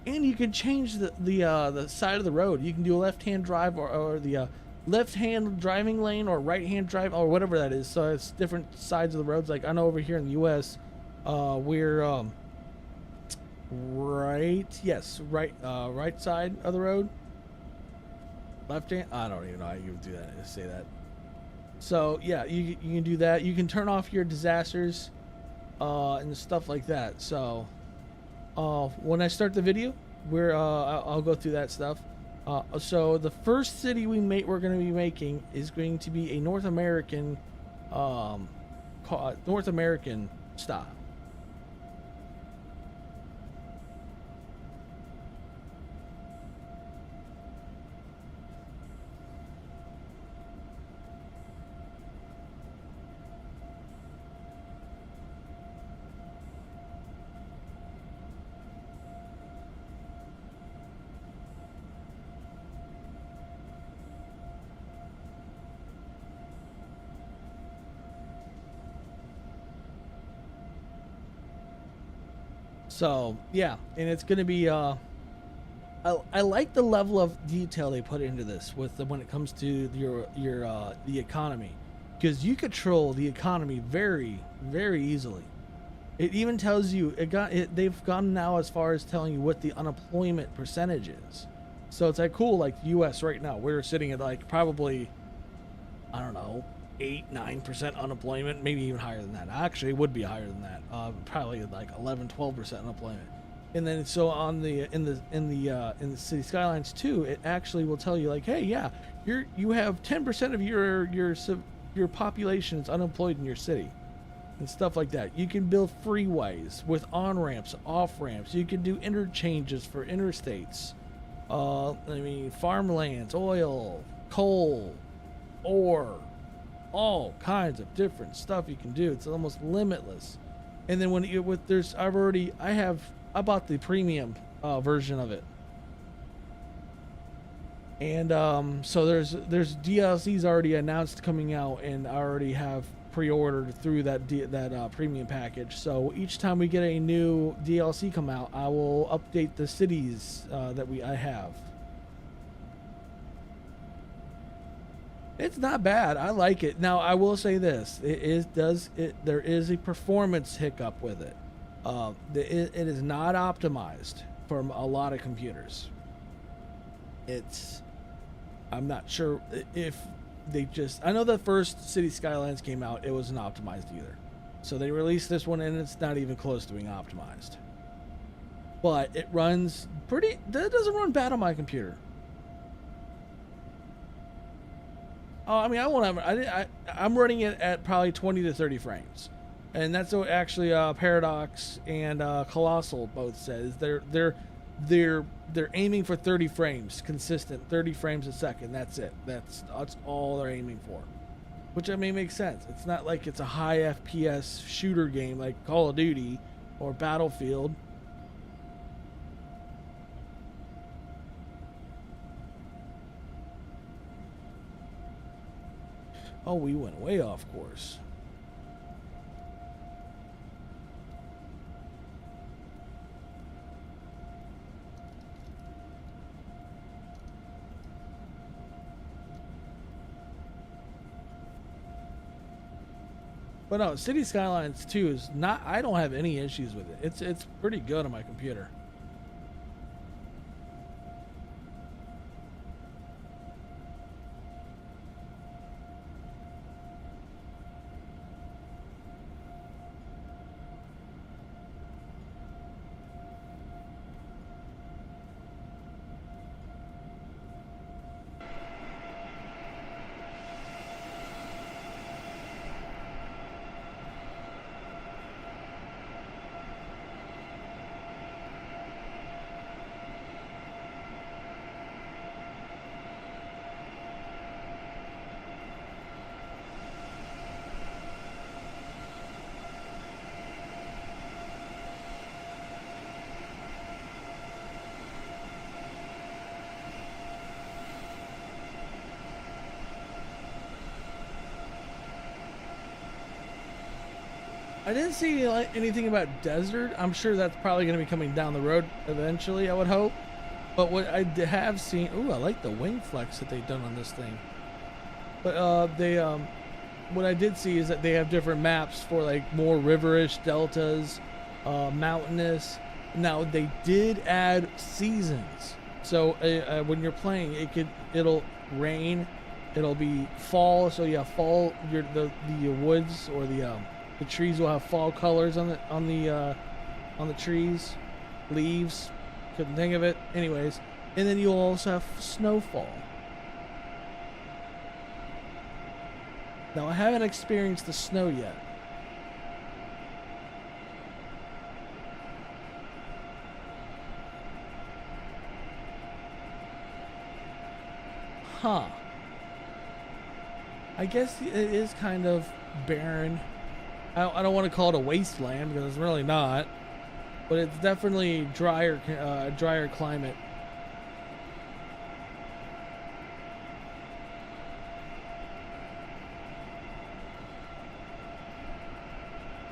D: And you can change the side of the road. You can do a left-hand drive or the left-hand driving lane or right-hand drive or whatever that is. So it's different sides of the roads. Like I know over here in the U.S., we're right side of the road. Left-hand. I don't even know how you would do that. Just say that. So yeah, you can do that. You can turn off your disasters and stuff like that. So. When I start the video, I'll go through that stuff. So the first city we're going to be making is going to be a North American style. So yeah, and it's gonna be I like the level of detail they put into this when it comes to the economy, because you control the economy very, very easily. It even tells you they've gone now as far as telling you what the unemployment percentage is. So it's like cool, like U.S. right now we're sitting at like probably, I don't know, 8-9% unemployment, maybe even higher than that. Actually, it would be higher than that. Probably like 11-12% unemployment. And then so on in the City Skylines 2, it actually will tell you like, hey, yeah, you have 10% of your population is unemployed in your city. and stuff like that. You can build freeways with on-ramps, off-ramps. You can do interchanges for interstates. Farmlands, oil, coal, ore, all kinds of different stuff you can do. It's almost limitless. And then when you with there's I bought the premium version of it. And so there's DLCs already announced coming out, and I already have pre-ordered through that premium package. So each time we get a new DLC come out, I will update the cities that I have. It's not bad. I like it. Now I will say this: there is a performance hiccup with it. It is not optimized for a lot of computers. I'm not sure if I know the first City Skylines came out, it wasn't optimized either. So they released this one and it's not even close to being optimized. But it runs that doesn't run bad on my computer. Oh, I mean, I'm running it at probably 20 to 30 frames. And that's what actually Paradox and Colossal both says. They're aiming for 30 frames, consistent 30 frames a second. That's it. That's all they're aiming for, which I mean makes sense. It's not like it's a high FPS shooter game like Call of Duty or Battlefield. Oh, we went way off course. But no, City Skylines 2 is not. I don't have any issues with it. It's pretty good on my computer. I didn't see anything about desert. I'm sure that's probably going to be coming down the road eventually, I would hope. But what I have seen... Ooh, I like the wing flex that they've done on this thing. But what I did see is that they have different maps for like more riverish deltas, mountainous. Now, they did add seasons. So when you're playing, it'll rain. It'll be fall. So you have fall. The woods or the trees will have fall colors on the trees, leaves. Couldn't think of it. Anyways, and then you'll also have snowfall. Now I haven't experienced the snow yet. Huh. I guess it is kind of barren. I don't want to call it a wasteland because it's really not, but it's definitely drier climate.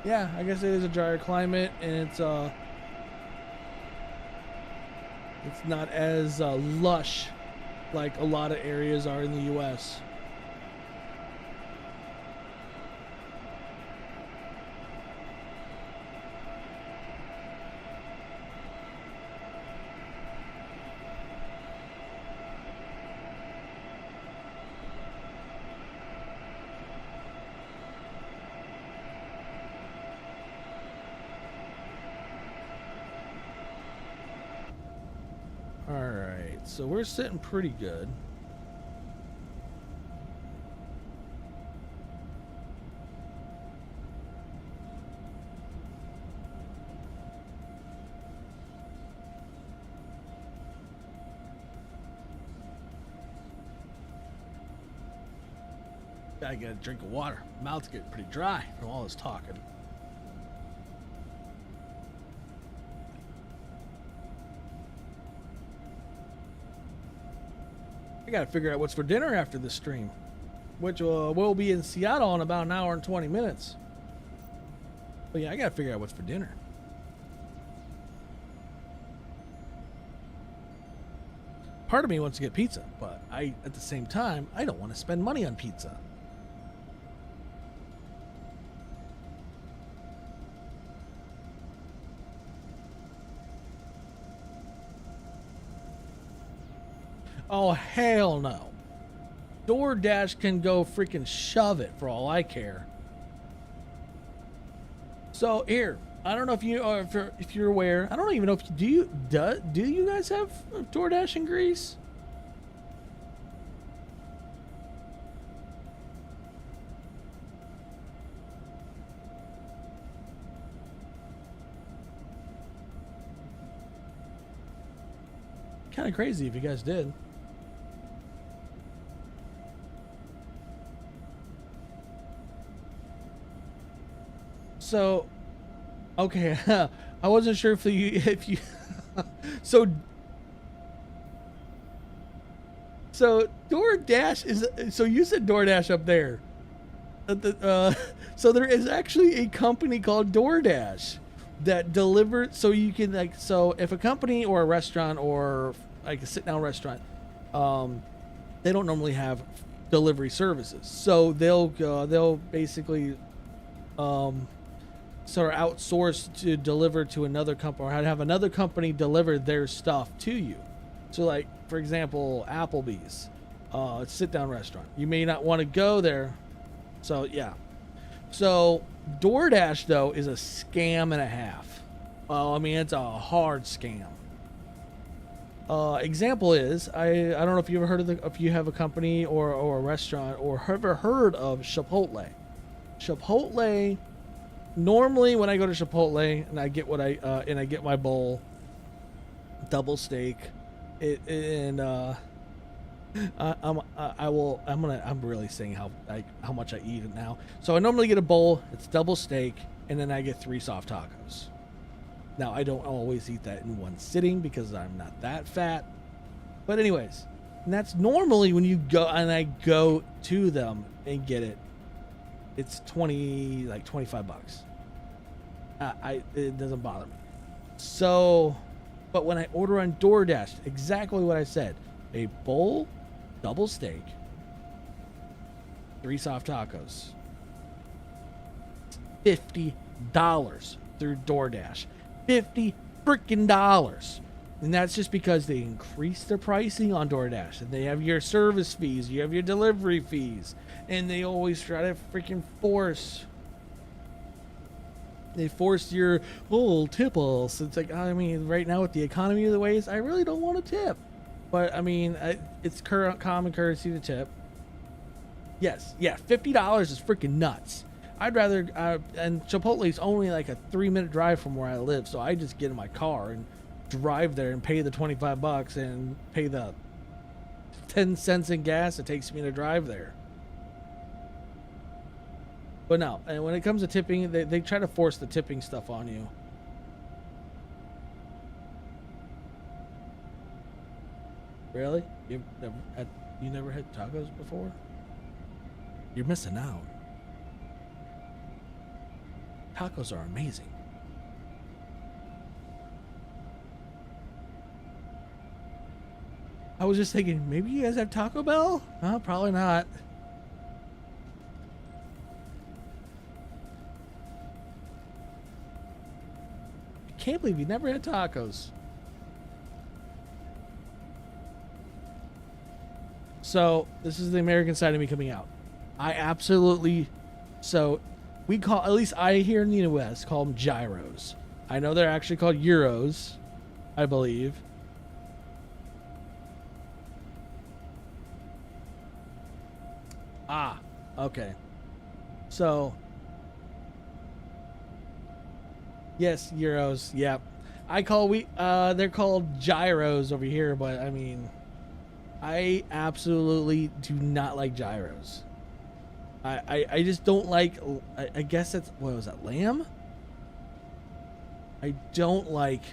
D: Yeah, I guess it is a drier climate, and it's not as lush like a lot of areas are in the U.S. Alright, so we're sitting pretty good. Gotta get a drink of water. Mouth's getting pretty dry from all this talking. I gotta figure out what's for dinner after this stream, which will be in Seattle in about an hour and 20 minutes. But yeah, I gotta figure out what's for dinner. Part of me wants to get pizza, but at the same time, I don't want to spend money on pizza. Oh, hell no. DoorDash can go freaking shove it for all I care. So here, I don't know if you if you're aware. I don't even know if you do you guys have DoorDash in Greece? Kind of crazy if you guys did. So, okay, I wasn't sure if you so DoorDash is, so you said DoorDash up there. So there is actually a company called DoorDash that delivers, so you can, like, so if a company or a restaurant or like a sit down restaurant, they don't normally have delivery services, so they'll basically sort of outsource to deliver to another company, or have another company deliver their stuff to you. So, like, for example, Applebee's, it's a sit-down restaurant. You may not want to go there. So, yeah. So, DoorDash, though, is a scam and a half. Well, I mean, it's a hard scam. Example is, I don't know if you ever heard of if you have a company or a restaurant or ever heard of Chipotle. Chipotle, normally when I go to Chipotle and I get and I get my bowl, double steak, I'm really saying how much I eat it now. So I normally get a bowl, it's double steak, and then I get 3 soft tacos. Now, I don't always eat that in one sitting because I'm not that fat. But anyways, and that's normally when you go, and I go to them and get it, it's like 25 bucks. It doesn't bother me. So, but when I order on DoorDash, exactly what I said, a bowl, double steak, 3 soft tacos, $50 through DoorDash. $50 freaking dollars. And that's just because they increase their pricing on DoorDash, and they have your service fees, you have your delivery fees, and they always try to freaking force your tip us. It's like, I mean, right now with the economy of the ways, I really don't want to tip, but I mean, it's common courtesy to tip. Yes, yeah, $50 is freaking nuts. I'd rather, and Chipotle's only like a 3-minute drive from where I live, so I just get in my car and drive there and pay the 25 bucks and pay the 10 cents in gas it takes me to drive there. But no, and when it comes to tipping, they try to force the tipping stuff on you. Really? You never had tacos before? You're missing out. Tacos are amazing. I was just thinking, maybe you guys have Taco Bell? Probably not. I can't believe you never had tacos. So, this is the American side of me coming out. I absolutely... So... We call, at least I here in the U.S., call them gyros. I know they're actually called euros, I believe. Ah, okay. So, yes, euros. Yep. They're called gyros over here, but I mean, I absolutely do not like gyros. I just don't like. I guess that's what was that, lamb. I don't like.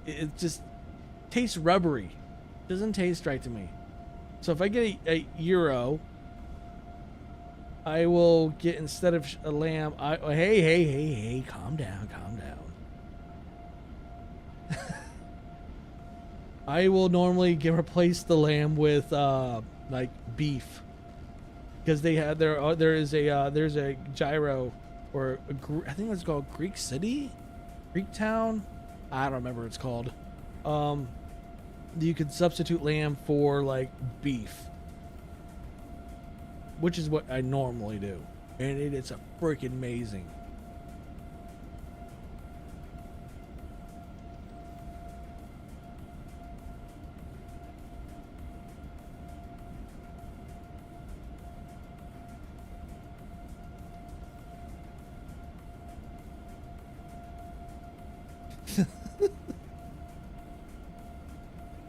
D: It just tastes rubbery. Doesn't taste right to me. So if I get a gyro, I will get, instead of a lamb. Hey, calm down. I will normally replace the lamb with like beef, because they have there's a gyro, or I think it's called Greek City, Greek Town. I don't remember what it's called. You could substitute lamb for like beef, which is what I normally do, and it's a freaking amazing.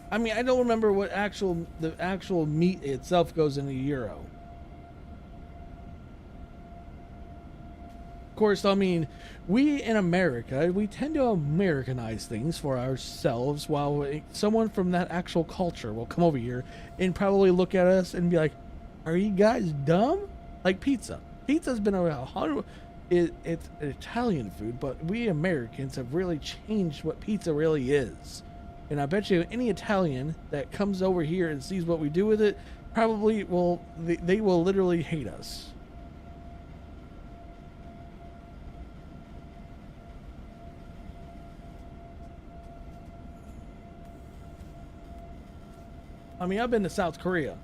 D: I mean, I don't remember what the actual meat itself goes in a gyro. Of course, I mean, we in America, we tend to Americanize things for ourselves, while someone from that actual culture will come over here and probably look at us and be like, "Are you guys dumb?" Like pizza. Pizza's been around. It's Italian food, but we Americans have really changed what pizza really is. And I bet you any Italian that comes over here and sees what we do with it probably will, they will literally hate us. I mean, I've been to South Korea,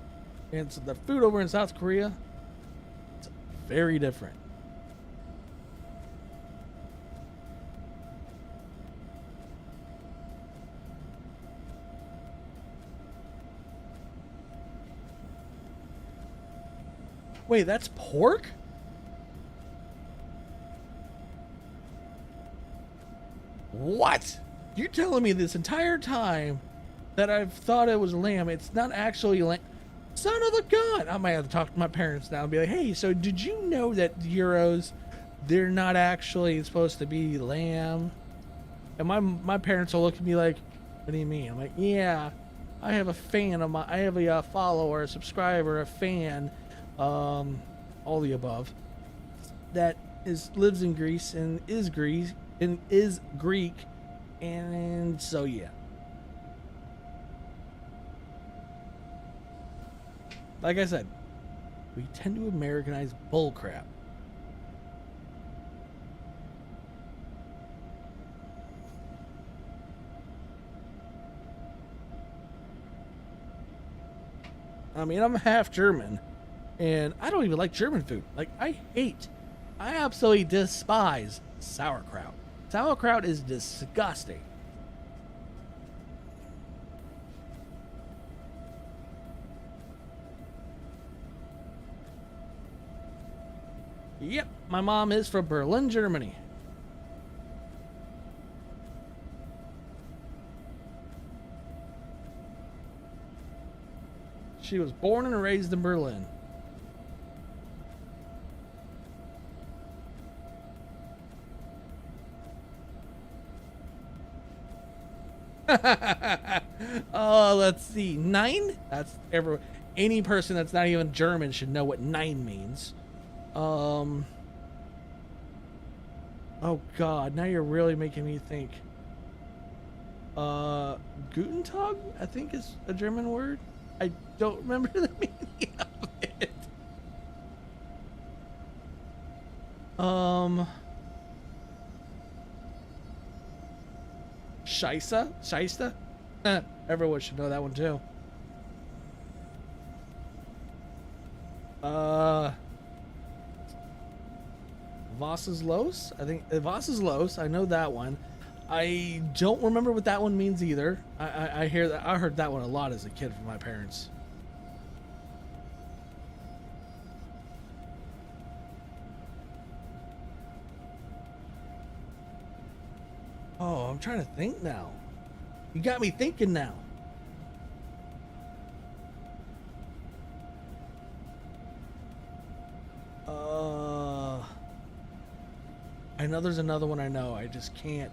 D: and so the food over in South Korea, it's very different. Wait, that's pork? What? You're telling me this entire time that I've thought it was lamb, it's not actually lamb? Son of a gun! I might have to talk to my parents now and be like, "Hey, so did you know that gyros, they're not actually supposed to be lamb?" And my parents will look at me like, "What do you mean?" I'm like, "Yeah, I have a fan of my, I have a follower, a subscriber, a fan, all the above, that lives in Greece and is Greek, and so yeah." Like I said, we tend to Americanize bullcrap. I mean, I'm half German, and I don't even like German food. Like, I absolutely despise sauerkraut. Sauerkraut is disgusting. Yep, my mom is from Berlin, Germany. She was born and raised in Berlin. Oh, let's see. 9? That's any person that's not even German should know what 9 means. Oh God, now you're really making me think. Guten Tag, I think is a German word. I don't remember the meaning of it. Scheisse? Everyone should know that one too. Voss's Los? I think Voss's Los. I know that one. I don't remember what that one means either. I hear that. I heard that one a lot as a kid from my parents. Oh, I'm trying to think now. You got me thinking now. I know there's another one I know. I just can't.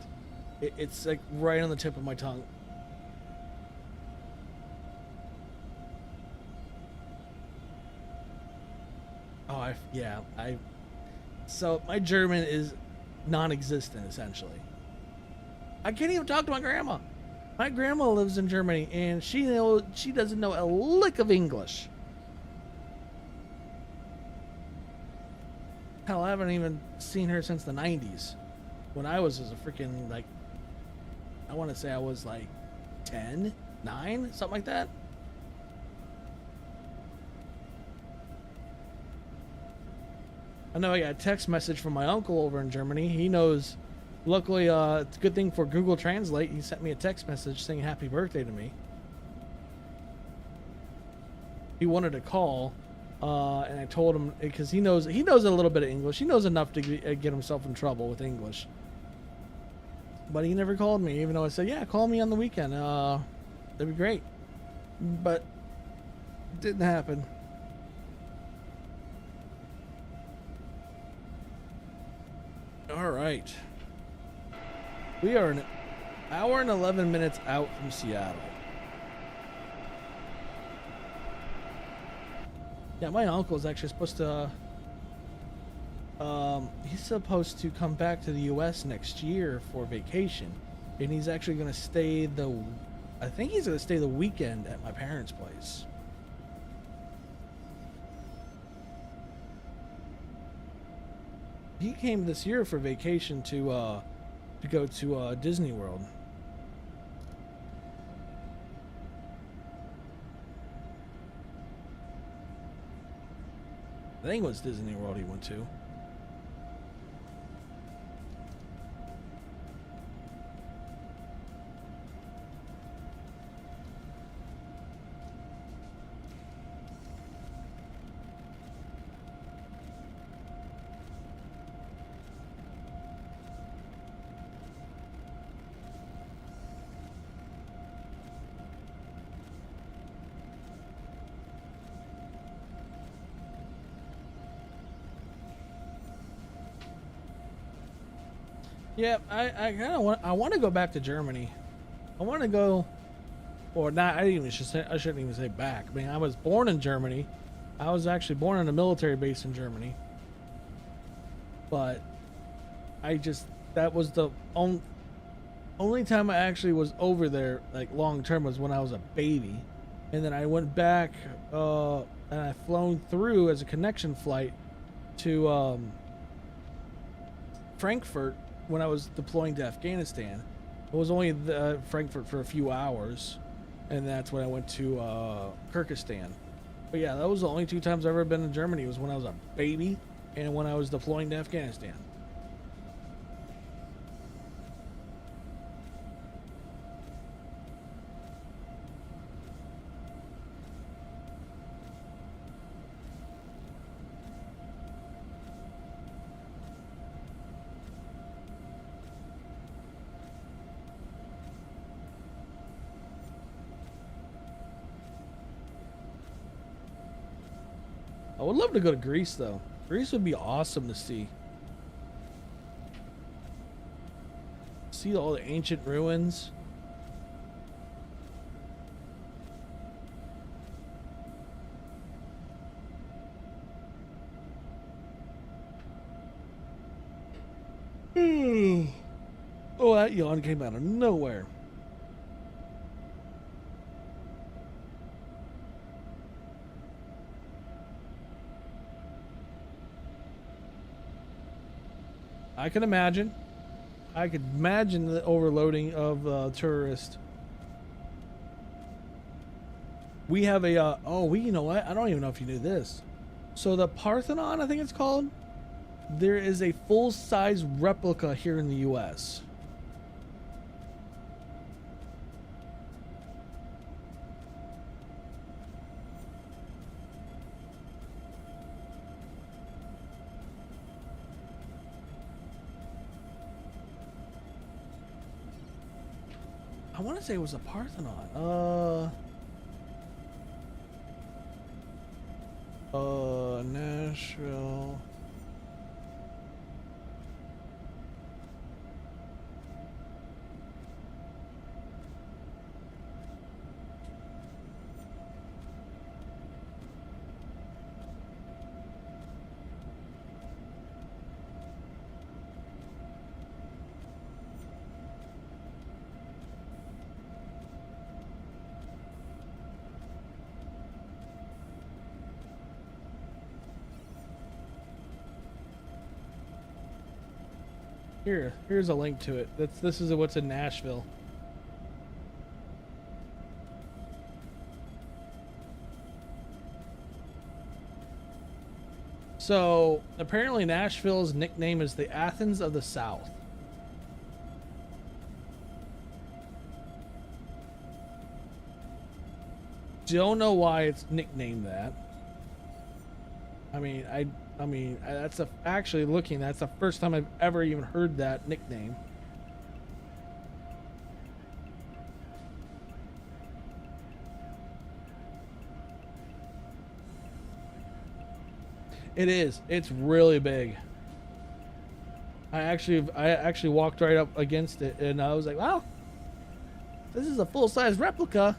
D: It's like right on the tip of my tongue. Oh, so my German is non-existent essentially. I can't even talk to my grandma. My grandma lives in Germany and she doesn't know a lick of English. Hell, I haven't even seen her since the 90s. When I was a freaking, like, I want to say I was like 10, 9, something like that. I know I got a text message from my uncle over in Germany. He knows, luckily, it's a good thing for Google Translate. He sent me a text message saying happy birthday to me. He wanted to call, and I told him, because he knows a little bit of English. He knows enough to get himself in trouble with English. But he never called me, even though I said, yeah, call me on the weekend. That'd be great. But it didn't happen. All right. We are an hour and 11 minutes out from Seattle. Yeah, my uncle is actually supposed to... he's supposed to come back to the U.S. next year for vacation. And he's actually going to stay I think he's going to stay the weekend at my parents' place. He came this year for vacation to go to Disney World. I think it was Disney World he went to. Yeah, I kind of want to go back to Germany. I want to go, or not. I shouldn't even say back. I mean, I was born in Germany. I was actually born in a military base in Germany. But that was the only time I actually was over there, like long term, was when I was a baby, and then I went back and I flown through as a connection flight to Frankfurt. When I was deploying to Afghanistan, it was only Frankfurt for a few hours, and that's when I went to Kyrgyzstan. But yeah, that was the only 2 times I've ever been in Germany. It was when I was a baby and when I was deploying to Afghanistan. I would love to go to Greece, though. Greece would be awesome to see. See all the ancient ruins. Oh, that yawn came out of nowhere. I can imagine. I could imagine the overloading of tourists. We have a, you know what? I don't even know if you knew this. So the Parthenon, I think it's called, there is a full-size replica here in the U.S. I want to say it was a Parthenon. Nashville. Here's a link to it. This is what's in Nashville. So apparently Nashville's nickname is the Athens of the South. Don't know why it's nicknamed that. Actually looking, that's the first time I've ever even heard that nickname. It is. It's really big. I actually walked right up against it, and I was like, wow, this is a full-size replica.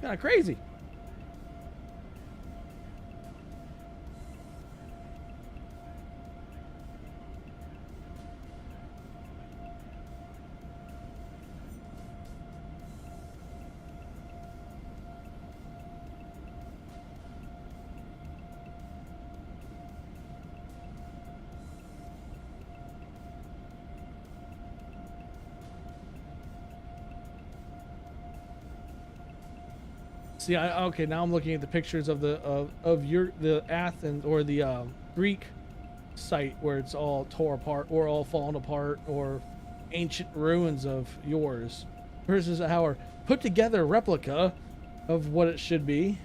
D: Kind of crazy. See, okay, now I'm looking at the pictures of the Athens or the Greek site where it's all tore apart or all fallen apart or ancient ruins of yours versus our put together replica of what it should be.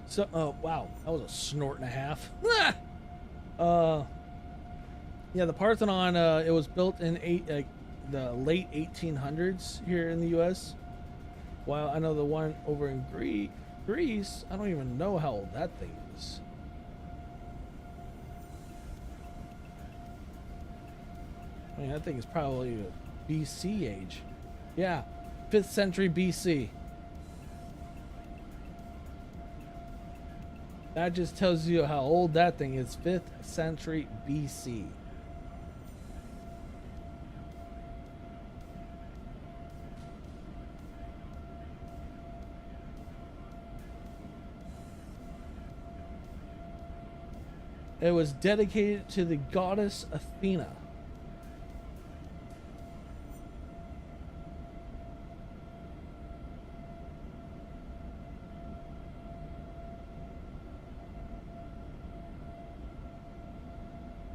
D: So, oh wow, that was a snort and a half. Yeah, the Parthenon. It was built in the late 1800s here in the U.S. While I know the one over in Greece, I don't even know how old that thing is. I mean, that thing is probably a BC age. Yeah, 5th century BC. That just tells you how old that thing is. 5th century BC. It was dedicated to the goddess Athena.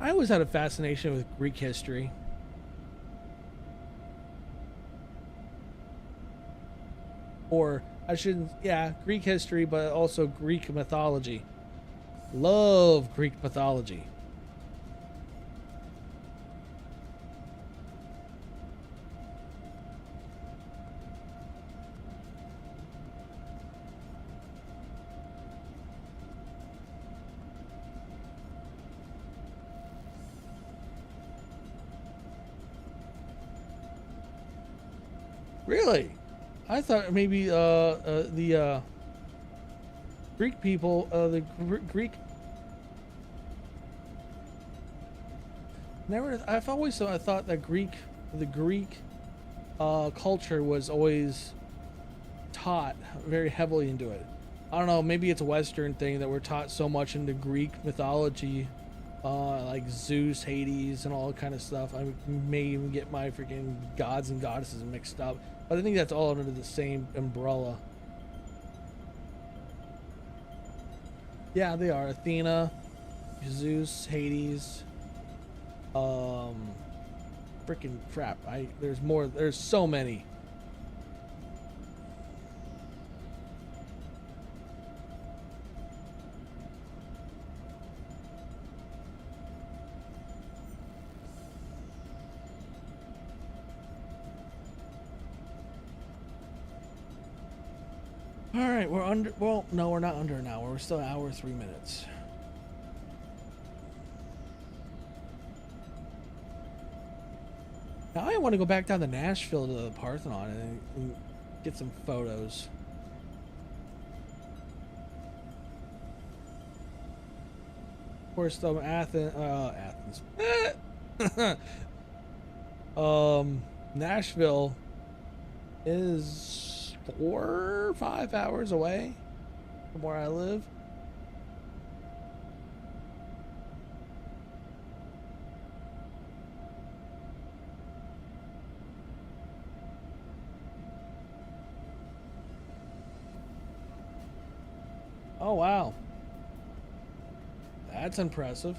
D: I always had a fascination with Greek history. Or, I shouldn't, yeah, Greek history, but also Greek mythology. Love Greek mythology. Really? I thought maybe the Greek people, the Greek. Never. I've always thought that the Greek culture was always taught very heavily into it. I don't know. Maybe it's a Western thing that we're taught so much into Greek mythology, like Zeus, Hades, and all that kind of stuff. I may even get my freaking gods and goddesses mixed up, but I think that's all under the same umbrella. Yeah, they are. Athena, Zeus, Hades. Freaking crap. There's more. There's so many. All right, we're under. Well, no, we're not under an hour. We're still an hour 3 minutes. Now I want to go back down to Nashville to the Parthenon and get some photos. Of course, Athens. Nashville is 4 or 5 hours away from where I live. Oh, wow. That's impressive.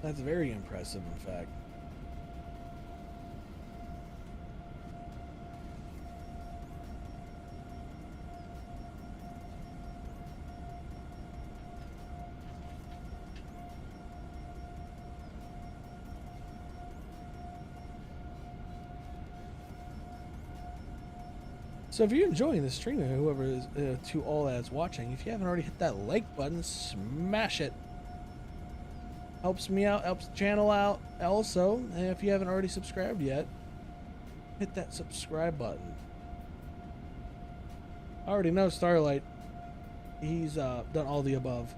D: That's very impressive, in fact. So if you're enjoying this stream, whoever is to all that's watching, if you haven't already hit that like button, smash it. Helps me out, helps the channel out. Also, if you haven't already subscribed yet, hit that subscribe button. I already know Starlight. He's done all the above.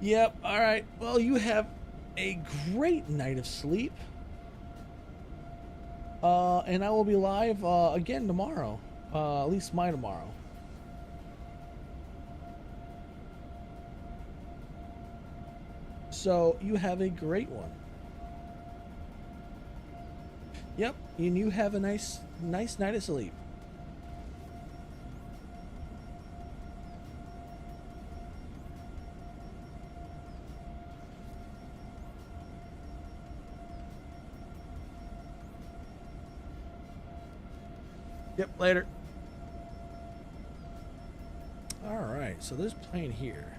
D: Yep, alright. Well, you have a great night of sleep. And I will be live again tomorrow. At least my tomorrow. So, you have a great one. Yep, and you have a nice night of sleep. Yep, later. Alright, so this plane here.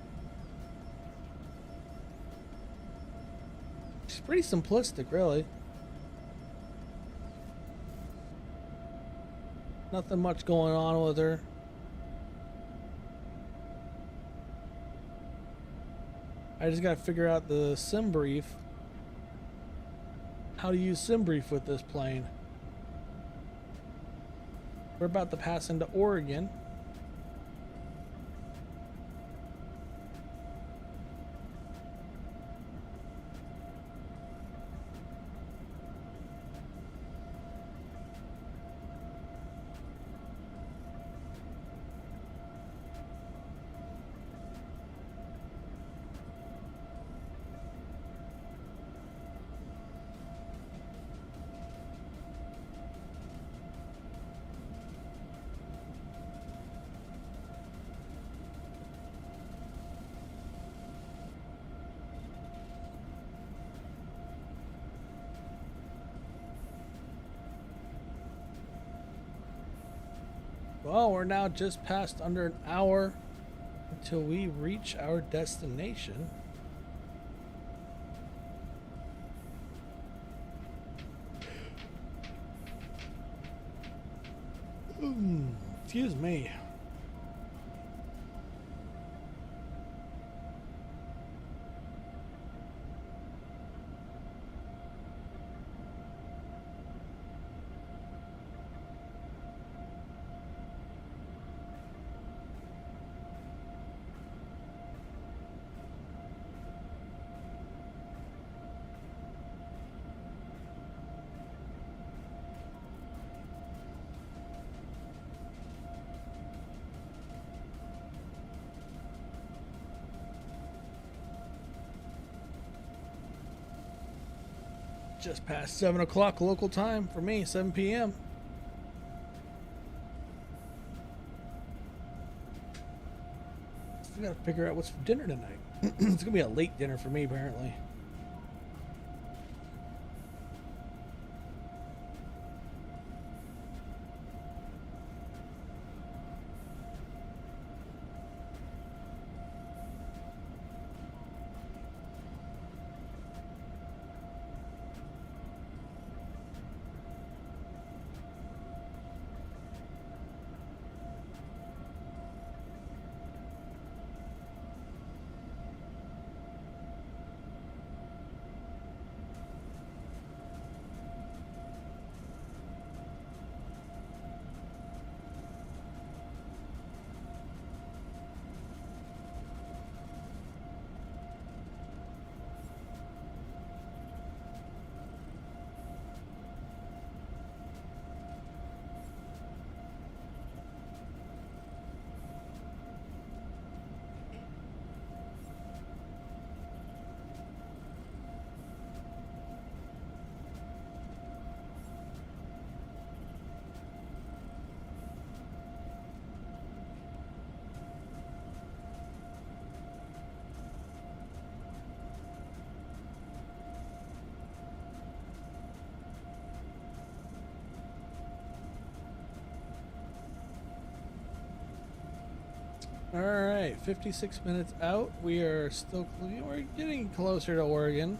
D: It's pretty simplistic, really. Nothing much going on with her. I just gotta figure out the sim brief. How to use sim brief with this plane. We're about to pass into Oregon. Well, we're now just past under an hour until we reach our destination. Excuse me. Just past 7 o'clock local time for me, 7 p.m. We gotta figure out what's for dinner tonight. It's gonna be a late dinner for me, apparently. All right, 56 minutes out. We are still, we're getting closer to Oregon.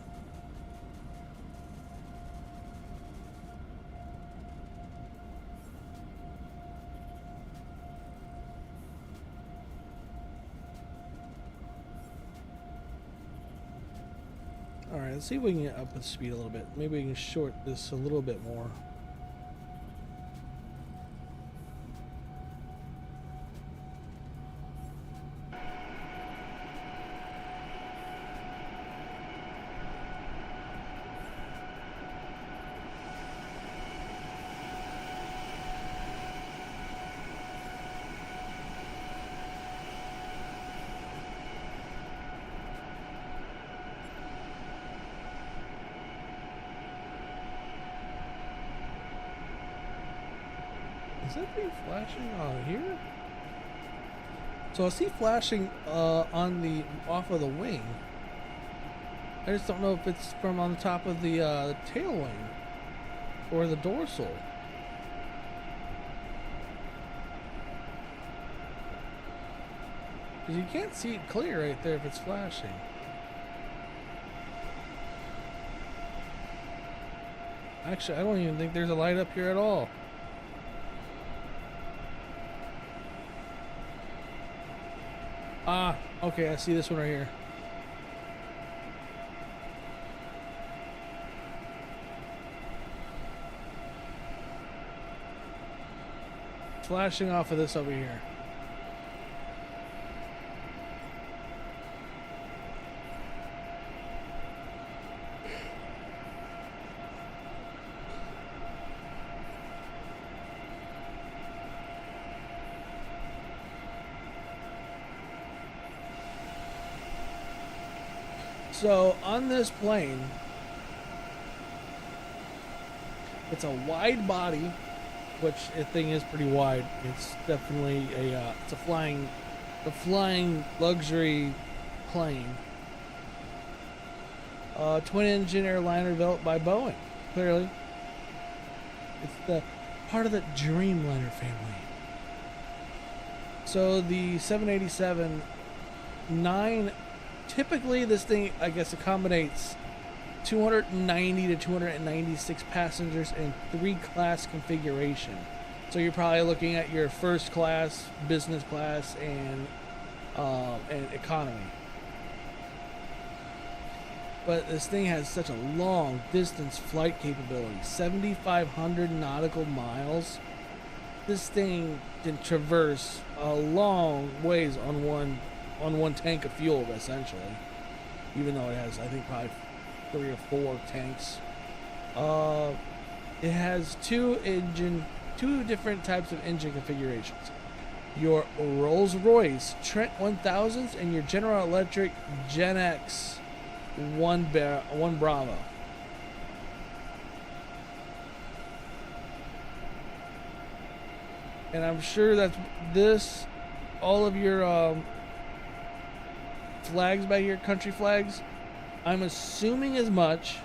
D: All right, let's see if we can get up the speed a little bit. Maybe we can short this a little bit more. Is that thing flashing on here? So I see flashing on the off of the wing. I just don't know if it's from on the top of the tail wing or the dorsal. Because you can't see it clear right there if it's flashing. Actually, I don't even think there's a light up here at all. Ah, okay, I see this one right here. Flashing off of this over here. So on this plane, it's a wide body, which the thing is pretty wide. It's definitely it's a flying luxury plane. Twin engine airliner developed by Boeing. Clearly, it's the part of the Dreamliner family. So the 787-9. Typically, this thing, I guess, accommodates 290 to 296 passengers in 3-class configuration. So you're probably looking at your first class, business class, and economy. But this thing has such a long distance flight capability, 7,500 nautical miles. This thing can traverse a long ways on one tank of fuel, essentially, even though it has, I think, probably 3 or 4 tanks. It has two different types of engine configurations: your Rolls-Royce Trent 1000s and your General Electric Gen X 1 Bravo. And I'm sure that's this, all of your flags back here, country flags, I'm assuming as much,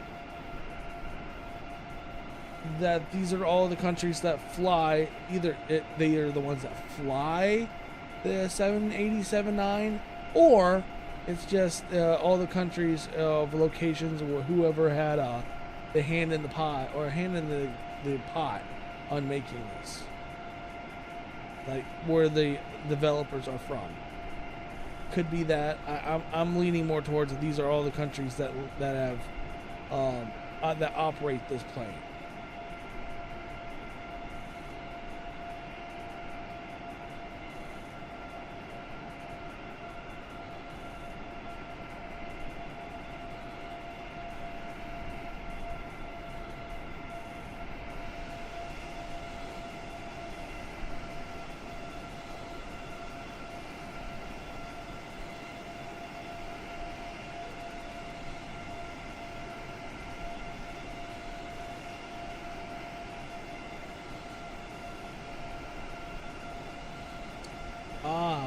D: that these are all the countries that fly, they are the ones that fly the 787-9, or it's just all the countries of locations or whoever had the hand in the pot, or a hand in the pot on making this, like where the developers are from. Could be that. I'm leaning more towards that these are all the countries that have that operate this plane.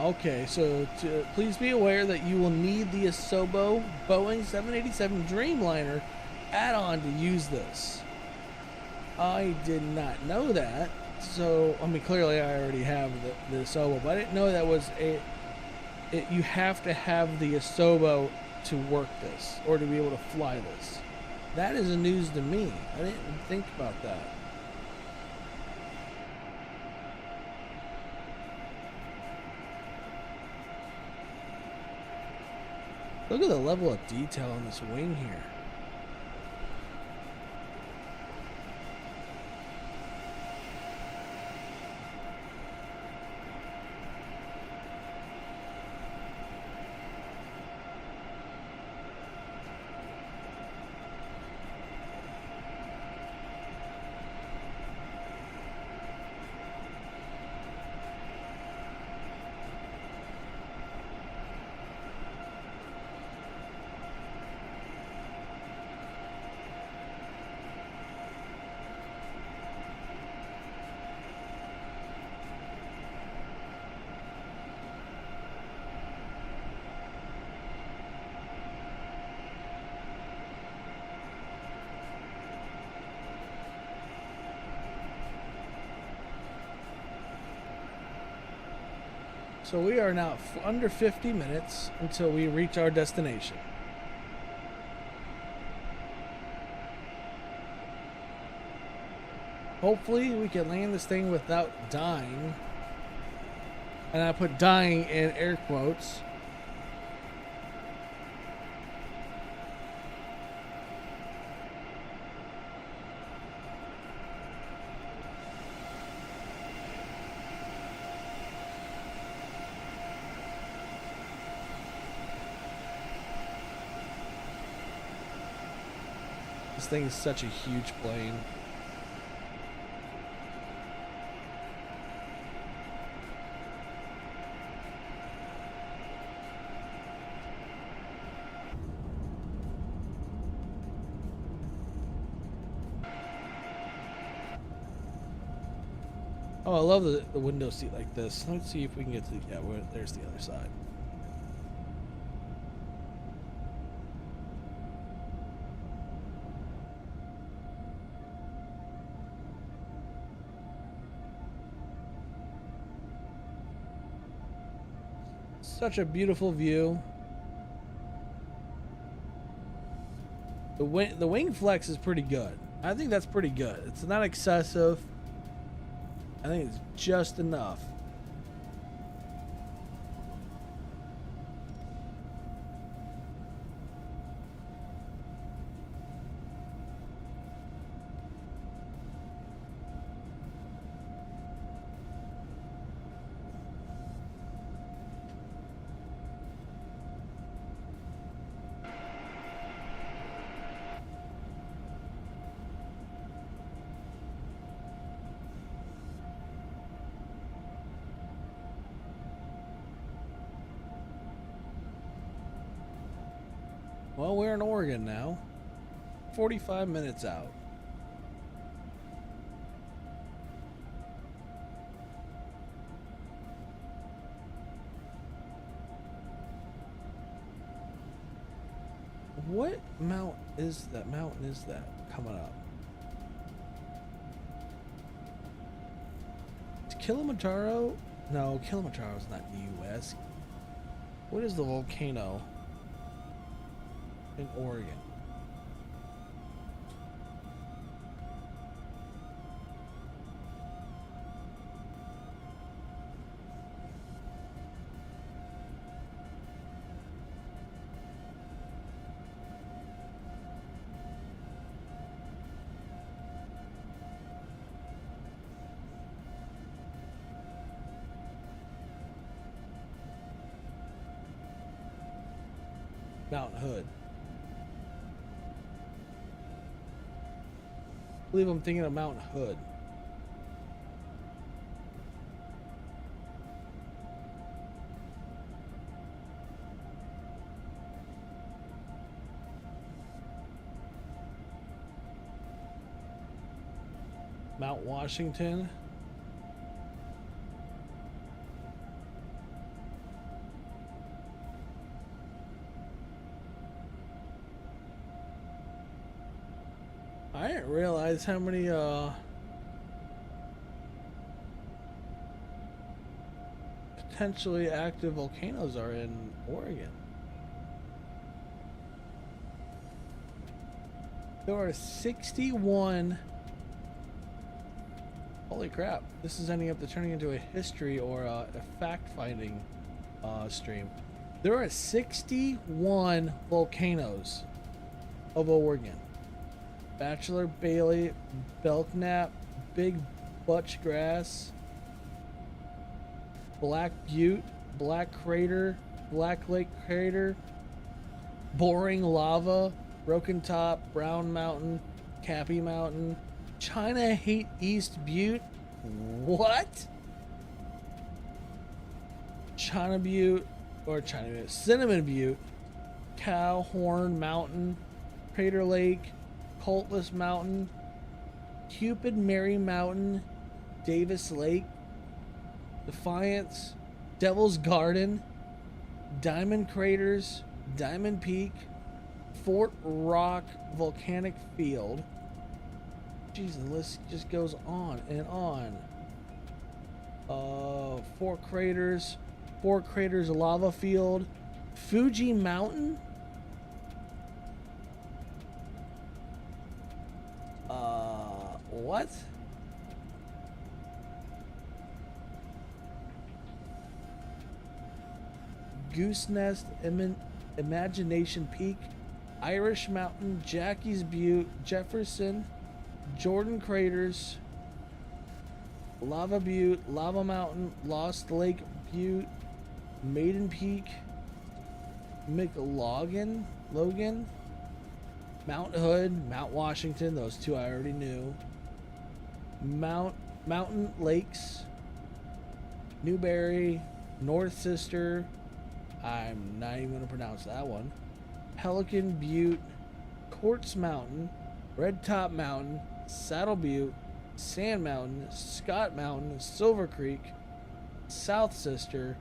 D: Okay, so please be aware that you will need the Asobo Boeing 787 Dreamliner add-on to use this. I did not know that, so, I mean, clearly I already have the Asobo, but I didn't know that was you have to have the Asobo to work this or to be able to fly this. That is news to me. I didn't think about that. Look at the level of detail on this wing here. So we are now under 50 minutes until we reach our destination. Hopefully we can land this thing without dying. And I put dying in air quotes. This thing is such a huge plane. Oh, I love the window seat like this. Let's see if we can get to the, yeah, there's the other side. Such a beautiful view. The wing flex is pretty good. I think that's pretty good. It's not excessive. I think it's just enough. Well, we're in Oregon now. 45 minutes out. What mountain is that coming up? Is Kilimanjaro? No, Kilimanjaro's not in the U.S. What is the volcano in Oregon? Mount Hood. I believe I'm thinking of Mount Hood. Mount Washington. I didn't realize how many potentially active volcanoes are in Oregon. There are 61. Holy crap. This is ending up turning into a history or a fact-finding stream. There are 61 volcanoes of Oregon. Bachelor, Bailey, Belknap, Big Butch Grass, Black Butte, Black Crater, Black Lake Crater, Boring Lava, Broken Top, Brown Mountain, Cappy Mountain, China Hate East Butte. What? China Butte, or China Butte, Cinnamon Butte, Cow Horn Mountain, Crater Lake, Coltless Mountain, Cupid Mary Mountain, Davis Lake, Defiance, Devil's Garden, Diamond Craters, Diamond Peak, Fort Rock Volcanic Field. Jeez, the list just goes on and on. Four Craters Lava Field, Fuji Mountain. What? Goose Nest, Imagination Peak, Irish Mountain, Jackie's Butte, Jefferson, Jordan Craters, Lava Butte, Lava Mountain, Lost Lake Butte, Maiden Peak, Logan, Mount Hood, Mount Washington, those two I already knew, Mountain Lakes, Newberry, North Sister, I'm not even going to pronounce that one, Pelican Butte, Quartz Mountain, Red Top Mountain, Saddle Butte, Sand Mountain, Scott Mountain, Silver Creek, South Sister,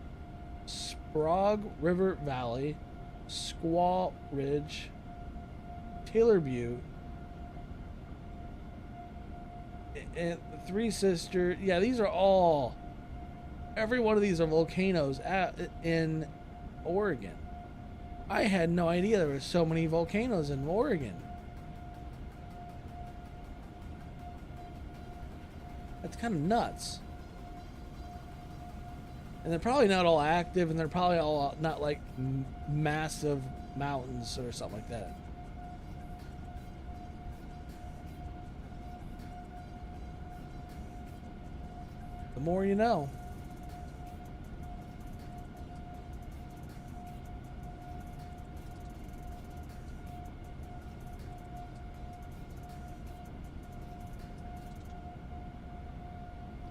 D: Sprague River Valley, Squaw Ridge, Taylor Butte, and Three Sister. Yeah, these are all, every one of these are volcanoes in Oregon. I had no idea there were so many volcanoes in Oregon. That's kind of nuts. And they're probably not all active, and they're probably all not like massive mountains or something like that. The more you know.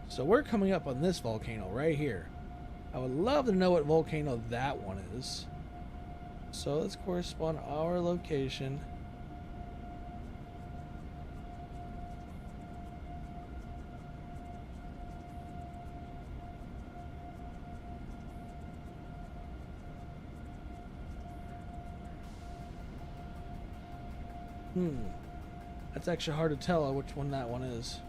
D: So we're coming up on this volcano right here. I would love to know what volcano that one is. So let's correspond our location. That's actually hard to tell which one that one is.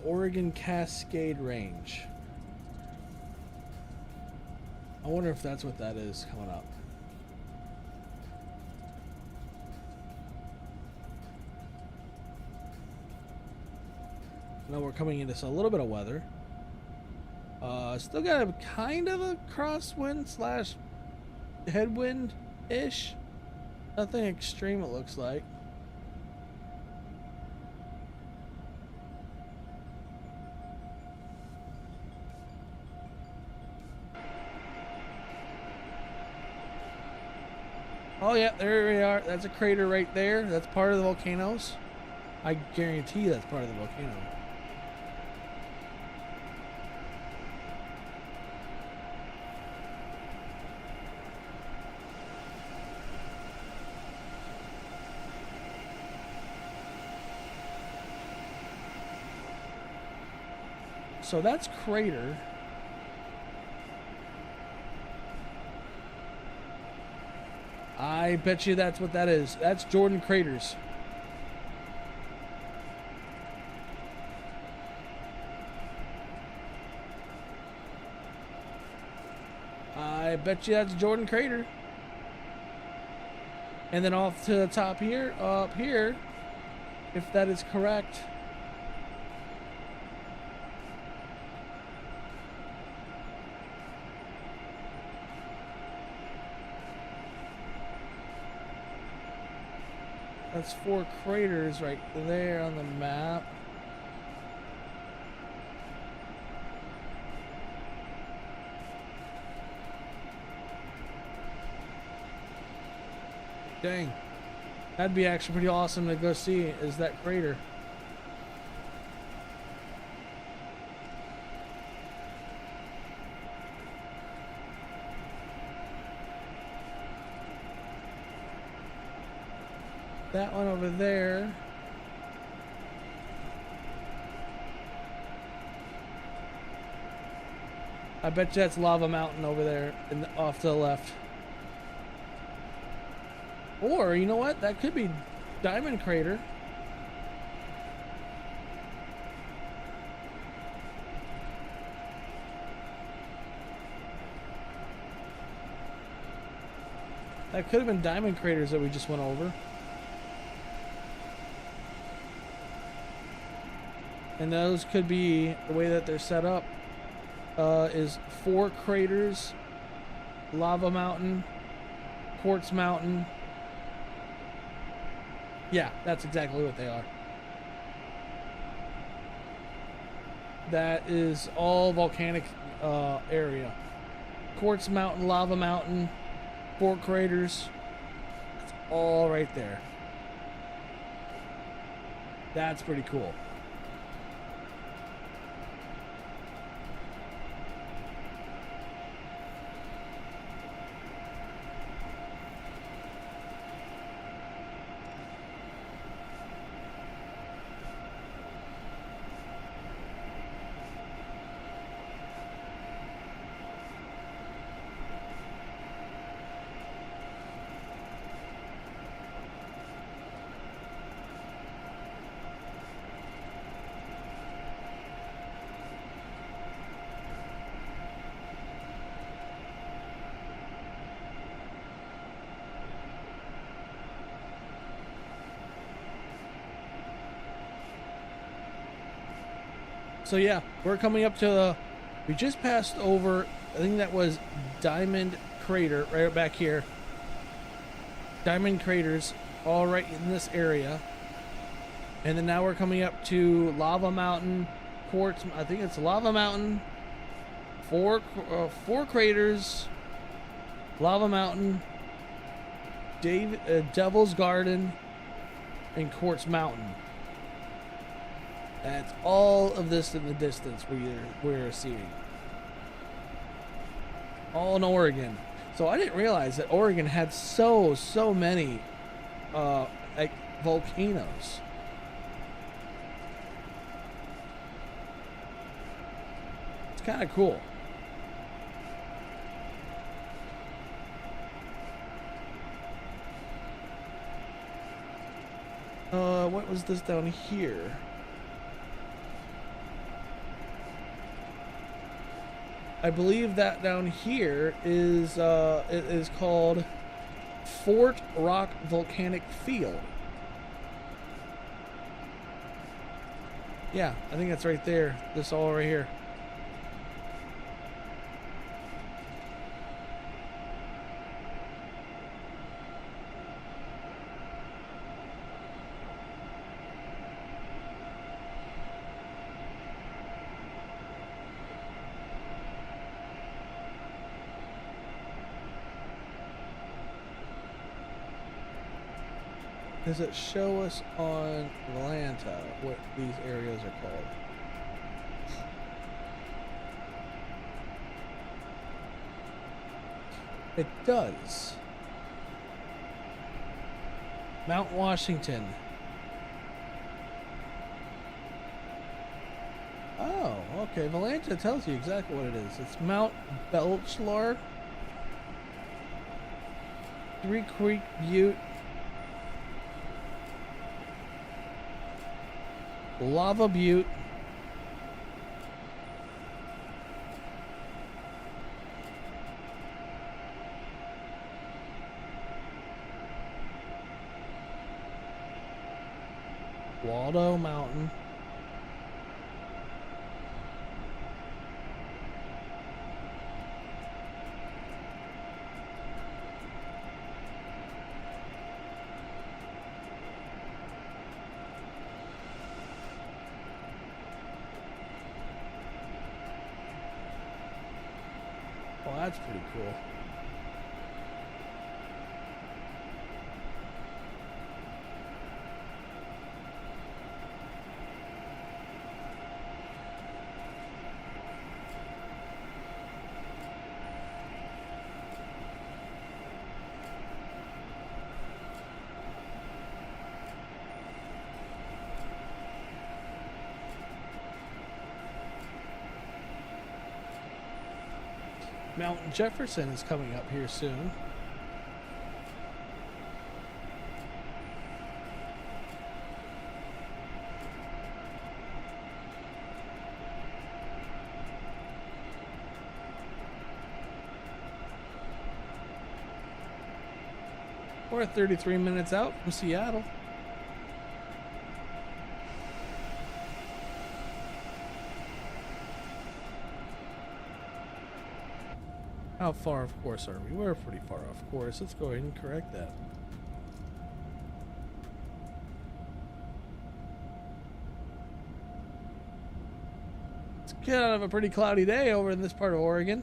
D: Oregon Cascade Range. I wonder if that's what that is coming up. Now we're coming into a little bit of weather. Still got a kind of a crosswind slash headwind-ish. Nothing extreme, it looks like. Oh yeah, there we are. That's a crater right there. That's part of the volcanoes. I guarantee that's part of the volcano. So that's crater. I bet you that's what that is. That's Jordan Craters. I bet you that's Jordan Crater. And then off to the top here, up here, if that is correct. That's 4 craters right there on the map. Dang. That'd be actually pretty awesome to go see, is that crater. That one over there. I bet you that's Lava Mountain over there off to the left. Or, you know what? That could be Diamond Crater. That could have been Diamond Craters that we just went over. And those could be, the way that they're set up, is 4 craters, Lava Mountain, Quartz Mountain. Yeah, that's exactly what they are. That is all volcanic area. Quartz Mountain, Lava Mountain, 4 craters. It's all right there. That's pretty cool. So yeah, we're coming up to we just passed over, I think that was Diamond Crater right back here. Diamond Craters all right in this area. And then now we're coming up to Lava Mountain, Quartz, I think it's Lava Mountain, 4 craters, Lava Mountain, Devil's Garden, and Quartz Mountain. That's all of this in the distance we're seeing. All in Oregon. So I didn't realize that Oregon had so many like volcanoes. It's kind of cool. What was this down here? I believe that down here is it is called Fort Rock Volcanic Field. Yeah, I think that's right there. This all right here. Does it show us on Atlanta what these areas are called? It does. Mount Washington. Oh, okay. Atlanta tells you exactly what it is. It's Mount Belchlar. Three Creek Butte. Lava Butte. Waldo Mountain. Well, that's pretty cool. Mount Jefferson is coming up here soon. We're 33 minutes out from Seattle. How far off course are we? We're pretty far off course. Let's go ahead and correct that. It's kind of a pretty cloudy day over in this part of Oregon.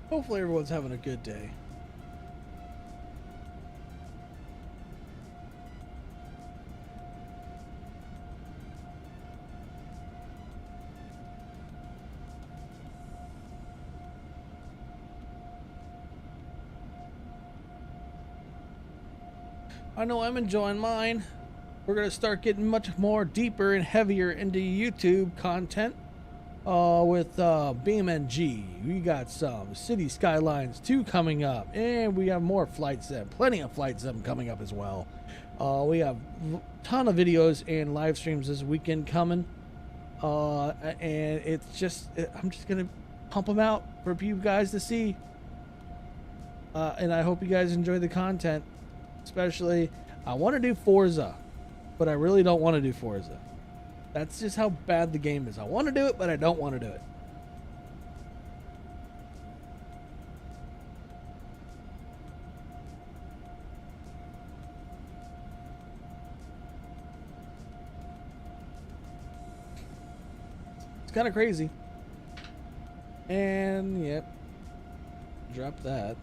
D: Hopefully everyone's having a good day. I know I'm enjoying mine. We're going to start getting much more deeper and heavier into YouTube content. With BeamNG, we got some City Skylines 2 coming up, and we have more Flight Sim, plenty of Flight Sim coming up as well. We have a ton of videos and live streams this weekend coming, and I'm just gonna pump them out for you guys to see, and I hope you guys enjoy the content. Especially, I want to do Forza, but I really don't want to do Forza. That's just how bad the game is. I want to do it, but I don't want to do it. It's kind of crazy. And, yep. Drop that.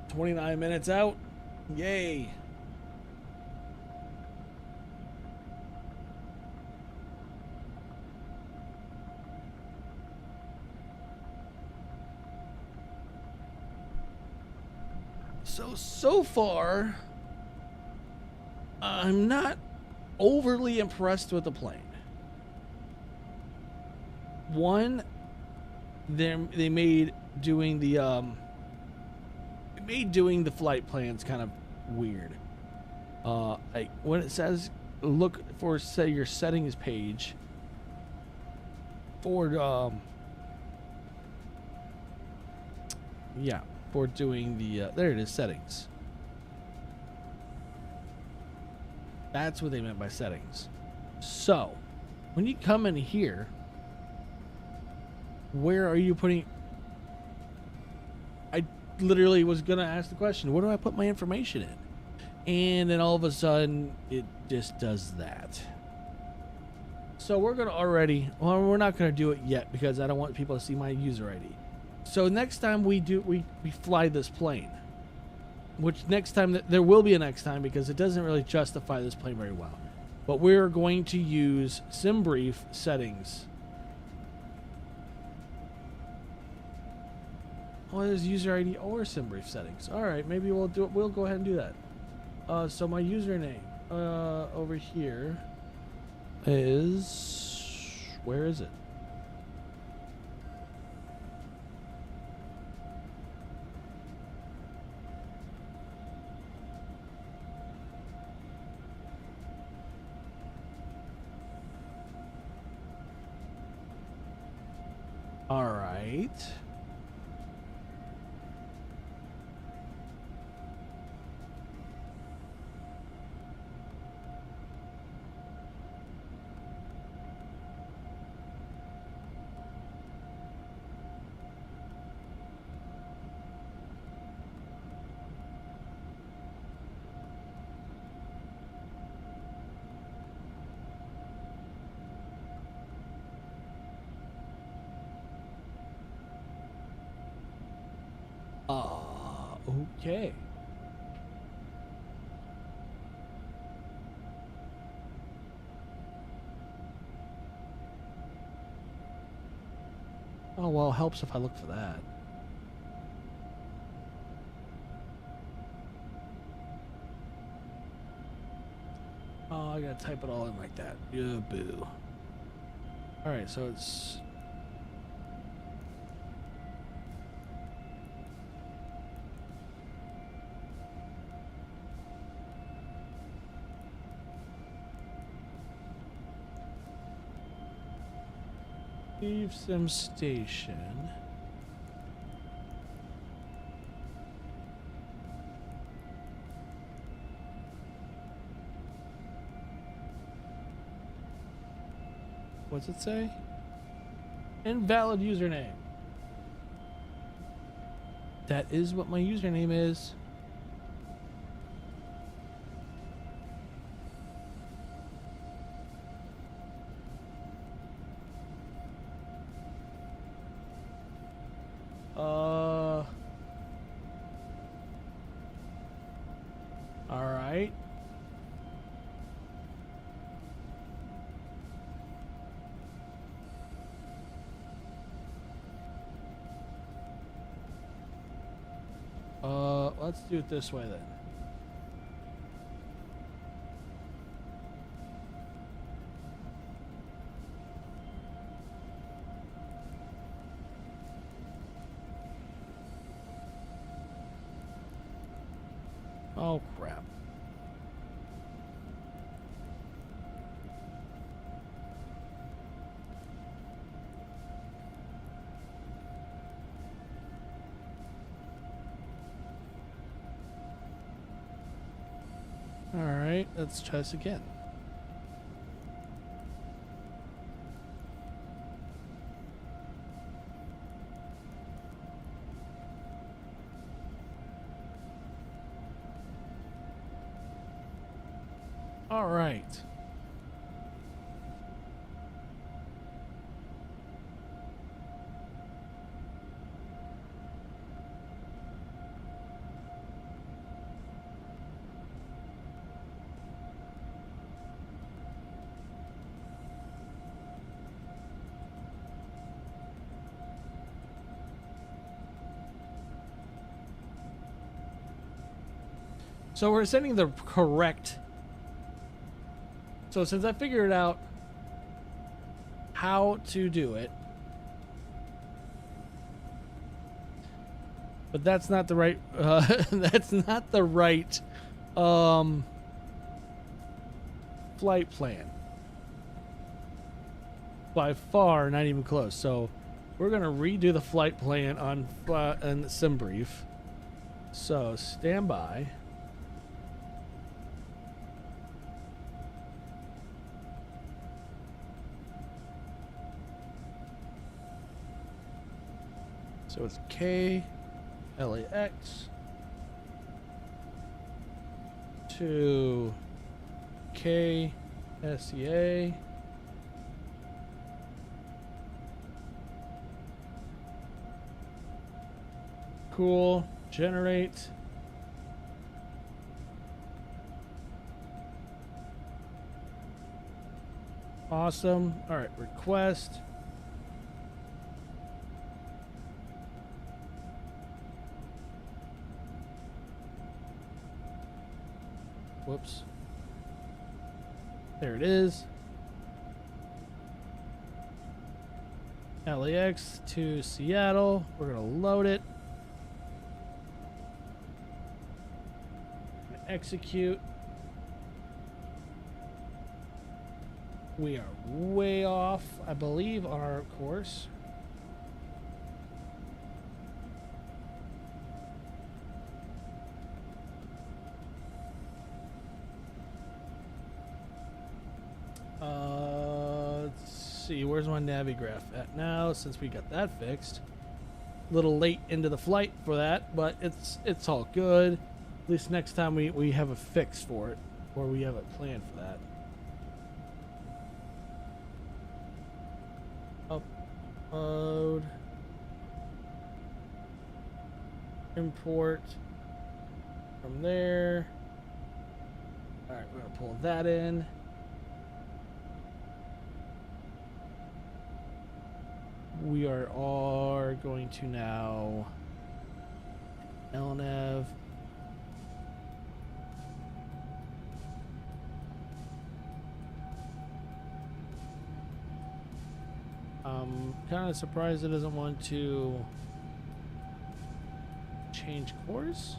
D: "29 minutes out. Yay." So far, I'm not overly impressed with the plane. One, they made doing the flight plans kind of weird. Like when it says look for say your settings page for for doing the there it is, settings. That's what they meant by settings. So when you come in here, where are you putting? I literally was gonna ask the question, where do I put my information in? And then all of a sudden it just does that. So we're gonna we're not gonna do it yet because I don't want people to see my user ID. So next time we fly this plane, which next time there will be a next time because it doesn't really justify this plane very well. But we're going to use SimBrief settings. Oh, there's user ID or SimBrief settings. All right, maybe we'll do it. We'll go ahead and do that. So my username over here is, where is it? All right. Okay. Oh, well, it helps if I look for that. Oh, I gotta type it all in like that. Yeah, boo. Alright, so it's... Leave Sim Station. What's it say? Invalid username. That is what my username is. All right. Let's do it this way then. Oh, crap. All right, let's try this again. All right. So we're sending the correct. So since I figured out how to do it, But that's not the right. That's not the right flight plan. By far, not even close. So we're gonna redo the flight plan on SimBrief. So stand by. So it's K LAX to K SEA. Cool. Generate. Awesome. All right. Request. Whoops. There it is. LAX to Seattle. We're going to load it. Execute. We are way off, I believe, on our course. Let's see, where's my navigraph at now, since we got that fixed. A little late into the flight for that, but it's all good. At least next time we have a fix for it, or we have a plan for that. Upload. Import. From there. Alright, we're going to pull that in. We are going to now LNAV. I'm kind of surprised it doesn't want to change course.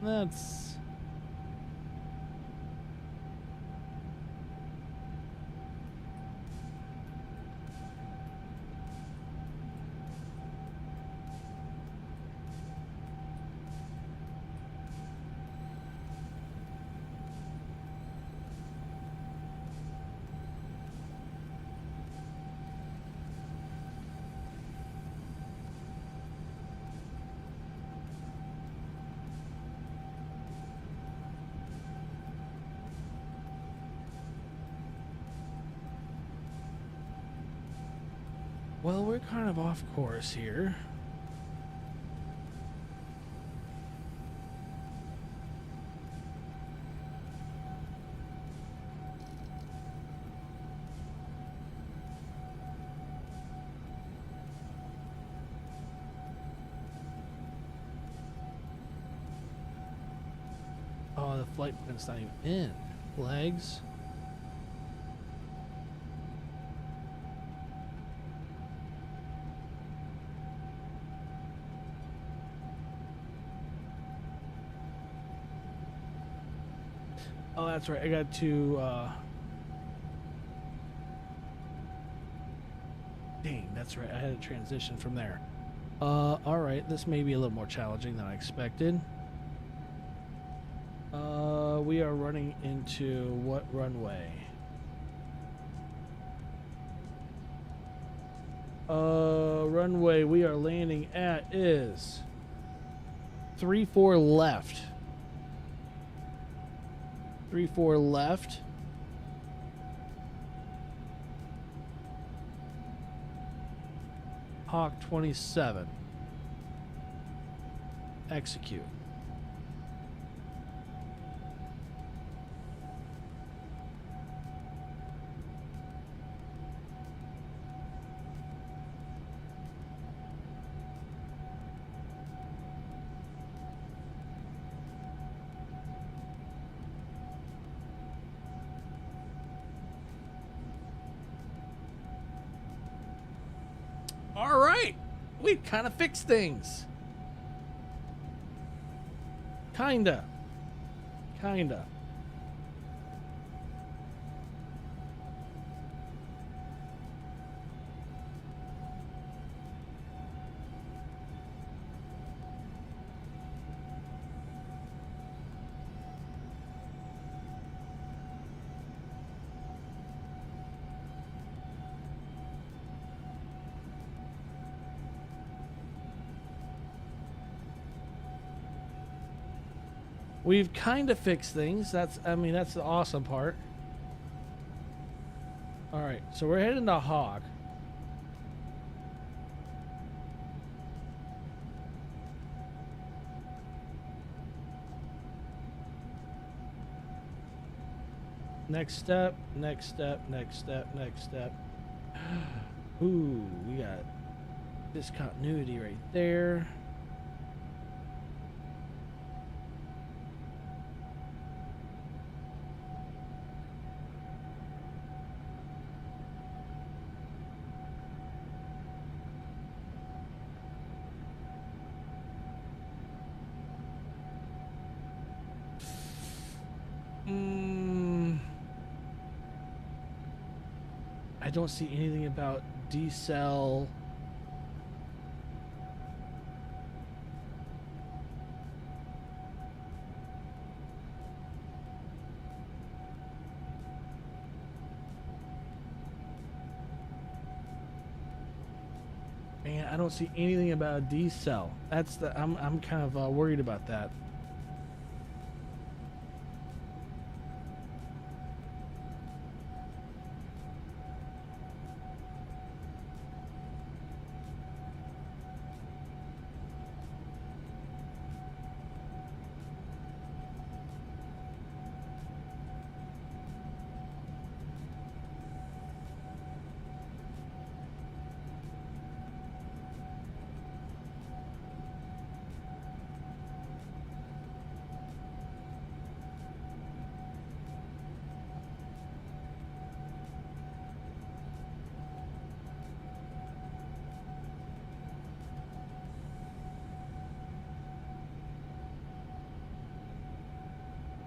D: That's well, we're kind of off course here. Oh, the flight plan's not even in. Legs. Oh, that's right. I got to, dang, that's right. I had a transition from there. All right. This may be a little more challenging than I expected. We are running into what runway? Runway we are landing at is 34 left. 34 left. Hawk 27. Execute. All right, we kind of fixed things. Kinda. We've kind of fixed things. That's the awesome part. All right, so we're heading to Hawk. Next step. Ooh, we got discontinuity right there. I don't see anything about decel. Man, I don't see anything about a decel. That's the I'm kind of worried about that.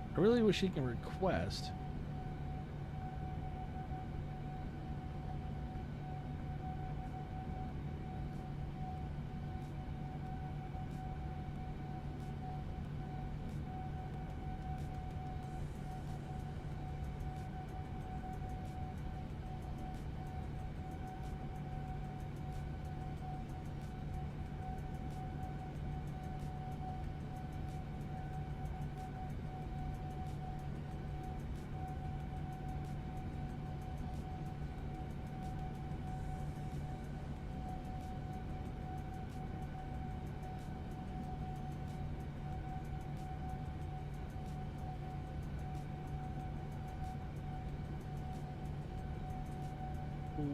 D: I really wish he can request.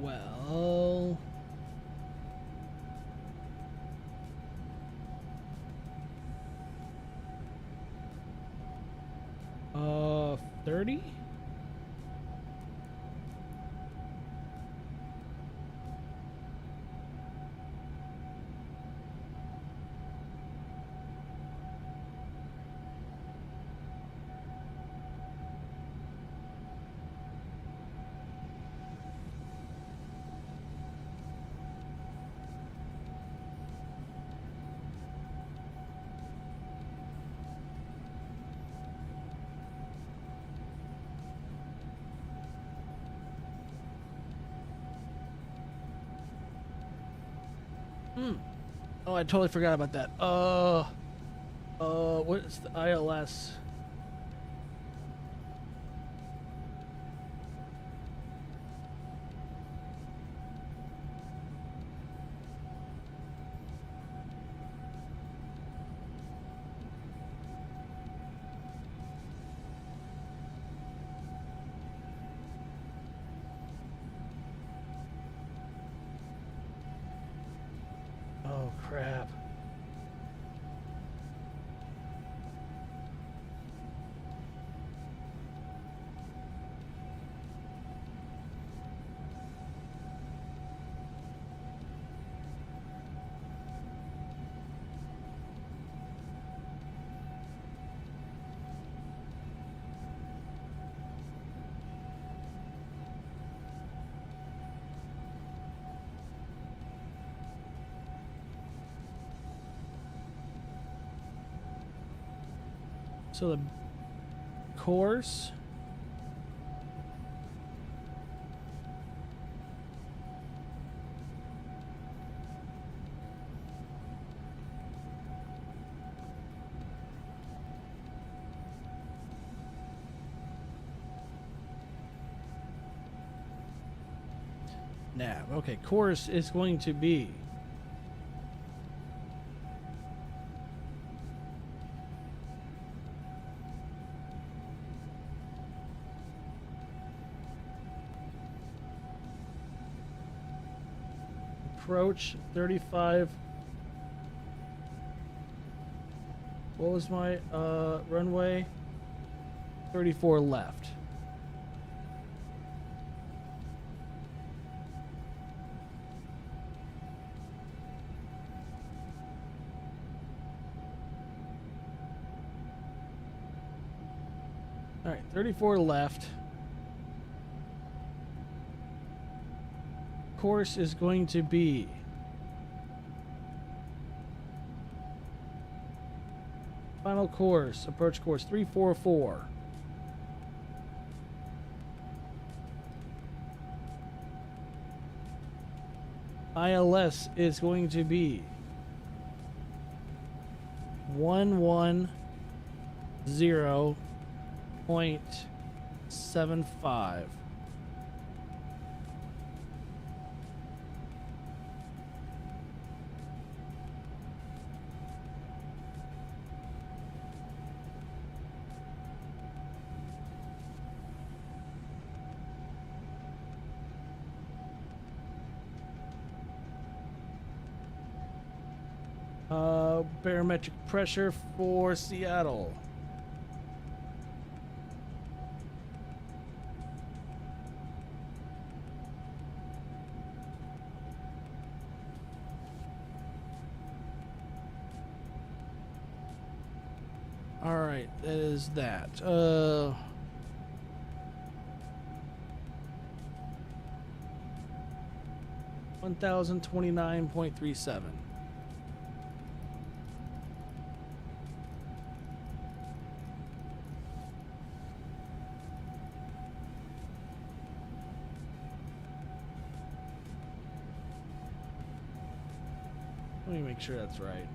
D: Well, 30? Oh, I totally forgot about that. What's the ILS? Oh, crap. So the course. Nav. Okay, course is going to be approach 35. What was my runway? 34 left. All right, 34 left. Course is going to be final course, approach course 344. ILS is going to be 110.75. Barometric pressure for Seattle. All right, that is that. 1029.37. Let me make sure that's right.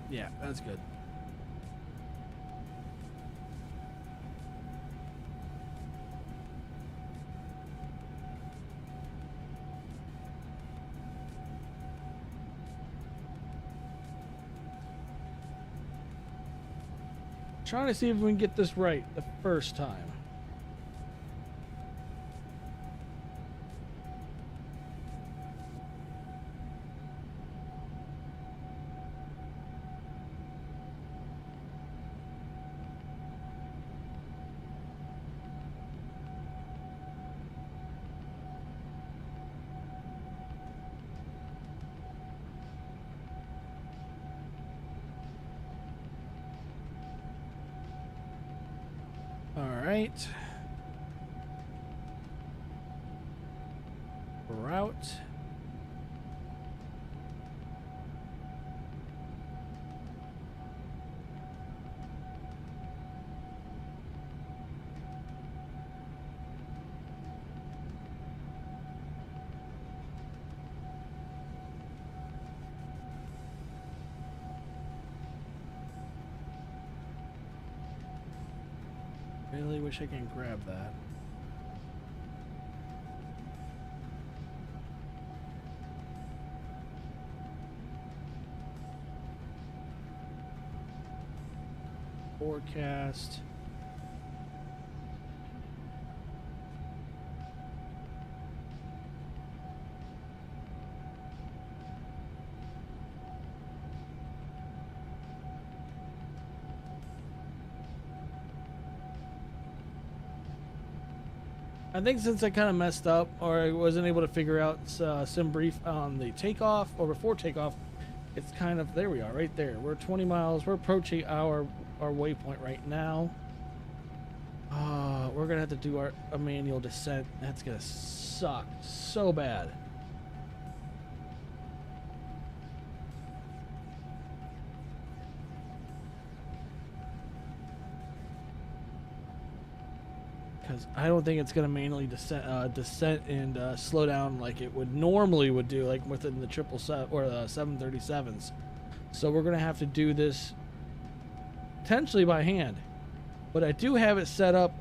D: Yeah, that's good. Trying to see if we can get this right the first time. Right. Route. really wish I can grab that. Forecast. I think since I kind of messed up, or I wasn't able to figure out sim brief on the takeoff or before takeoff, it's kind of, there we are, right there. We're 20 miles. We're approaching our waypoint right now. We're gonna have to do a manual descent. That's gonna suck so bad. Because I don't think it's going to manually descent and slow down like it would normally would do, like within the 777 or the 737s. So we're going to have to do this potentially by hand. But I do have it set up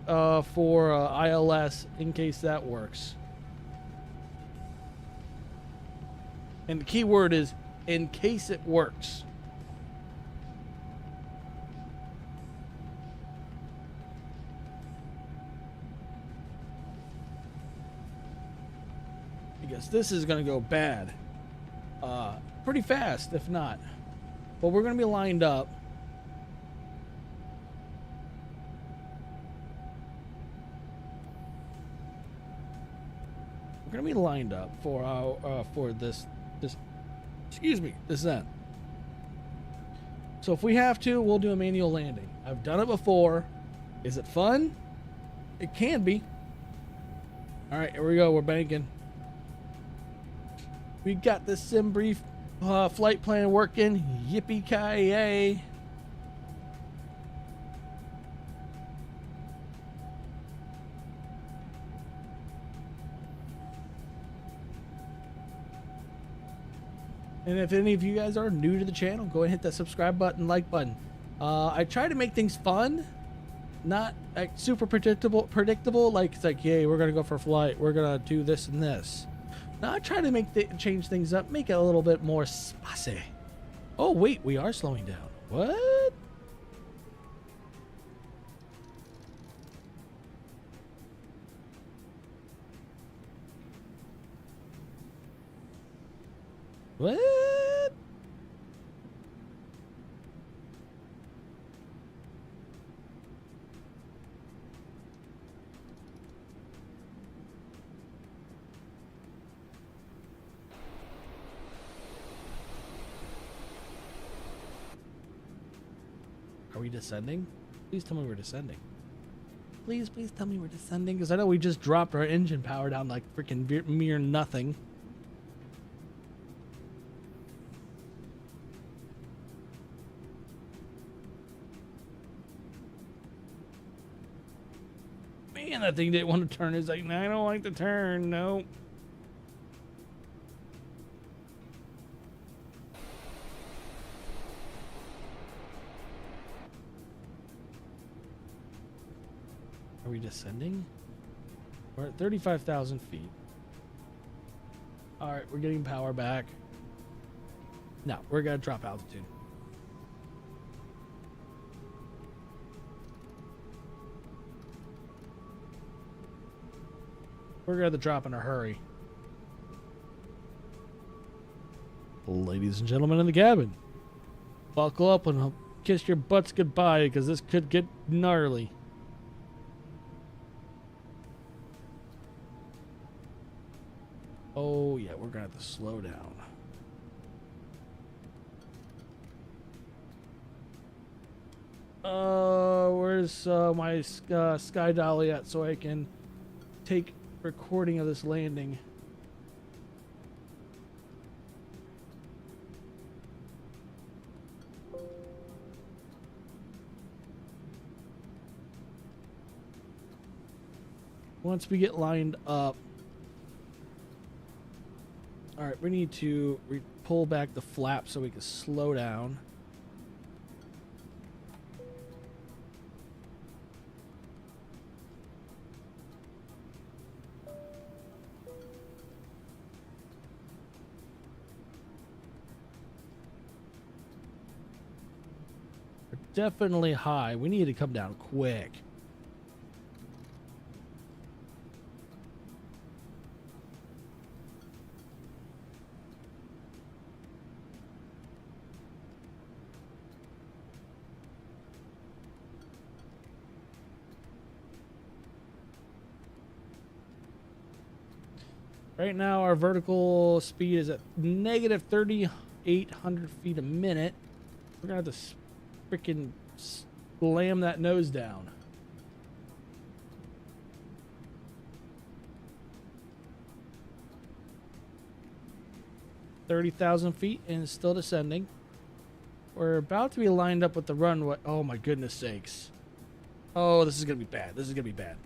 D: for ILS in case that works. And the key word is in case it works. Because this is going to go bad. Pretty fast, if not. But we're going to be lined up. We're going to be lined up for our for this descent. So if we have to, we'll do a manual landing. I've done it before. Is it fun? It can be. All right, here we go. We're banking. We got the sim brief flight plan working. Yippee-ki-yay. And if any of you guys are new to the channel, go ahead and hit that subscribe button, like button. I try to make things fun, not like super predictable. Like it's like, yay, we're gonna go for a flight. We're gonna do this and this. Now I try to change things up, make it a little bit more spicy. Oh wait, we are slowing down. What? What? Are we descending? Please tell me we're descending. Please tell me we're descending, because I know we just dropped our engine power down like freaking mere nothing. Man, that thing didn't want to turn. It's like, no, I don't like to turn. Nope. Are we descending? We're at 35,000 feet. All right, we're getting power back. No, we're gonna drop altitude. We're gonna drop in a hurry. Ladies and gentlemen in the cabin, buckle up and I'll kiss your butts goodbye, because this could get gnarly. Oh yeah, we're gonna have to slow down. Where's my sky dolly at so I can take recording of this landing? Once we get lined up. All right, we need to pull back the flap so we can slow down. definitely high. We need to come down quick. Right now, our vertical speed is at negative 3,800 feet a minute. We're gonna have to freaking slam that nose down. $30,000 feet and still descending. We're about to be lined up with the runway. Oh my goodness sakes! Oh, this is gonna be bad. This is gonna be bad.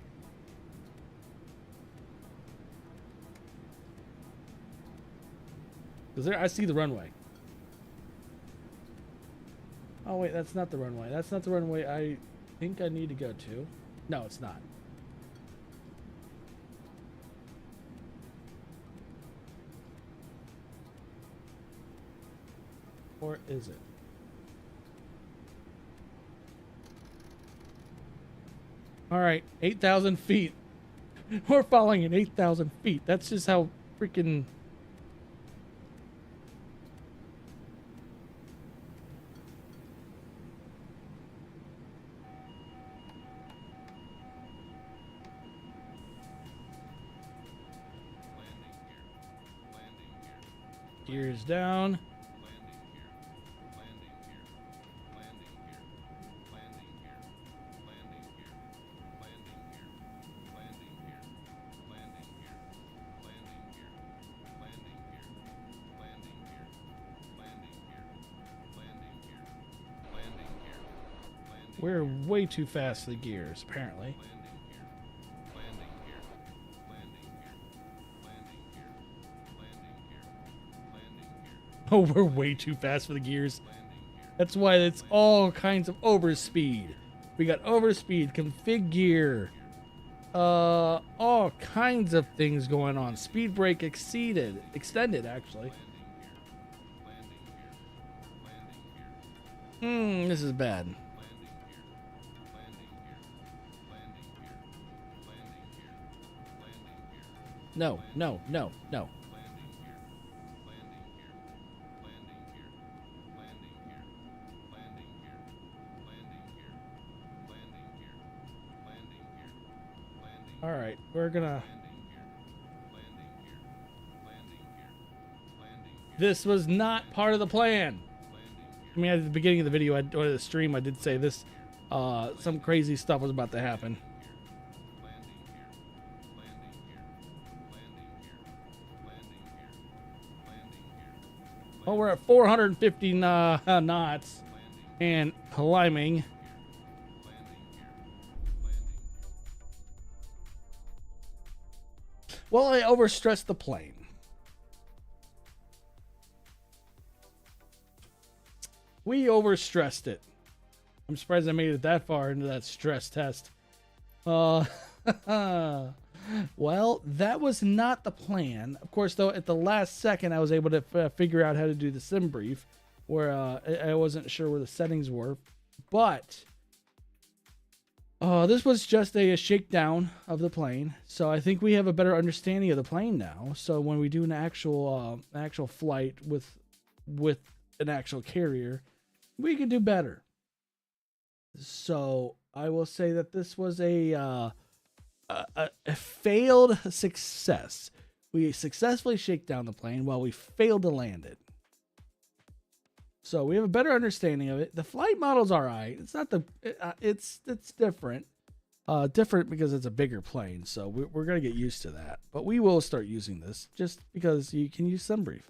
D: Because there, I see the runway. Oh wait, that's not the runway. That's not the runway I think I need to go to. No, it's not. Or is it? All right, 8,000 feet. We're falling at 8,000 feet. That's just how freaking... Gears down. We're way too fast for the gears, apparently. Oh, we're way too fast for the gears. That's why it's all kinds of overspeed. We got overspeed, config gear, all kinds of things going on. Speed brake extended actually. This is bad. No, no, no, no. All right, we're gonna... This was not part of the plan. I mean, at the beginning of the video, or the stream, I did say this, some crazy stuff was about to happen. Well, we're at 450 knots and climbing. Well, I overstressed the plane. We overstressed it. I'm surprised I made it that far into that stress test. Well, that was not the plan. Of course, though, at the last second, I was able to figure out how to do the sim brief, where I wasn't sure where the settings were. But this was just a shakedown of the plane, so I think we have a better understanding of the plane now. So when we do an actual flight with an actual carrier, we can do better. So I will say that this was a failed success. We successfully shake down the plane while we failed to land it. So we have a better understanding of it. The flight model's all right. It's not the it's different. Different because it's a bigger plane. So we're gonna get used to that. But we will start using this just because you can use SimBrief.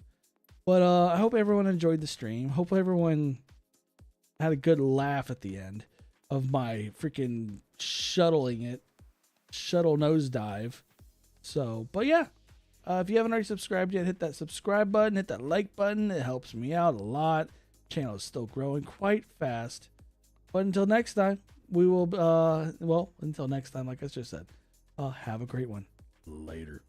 D: But I hope everyone enjoyed the stream. Hope everyone had a good laugh at the end of my freaking shuttle nosedive. So, but yeah, if you haven't already subscribed yet, hit that subscribe button, hit that like button. It helps me out a lot. Channel is still growing quite fast. But until next time, we will, until next time, like I just said, have a great one. Later.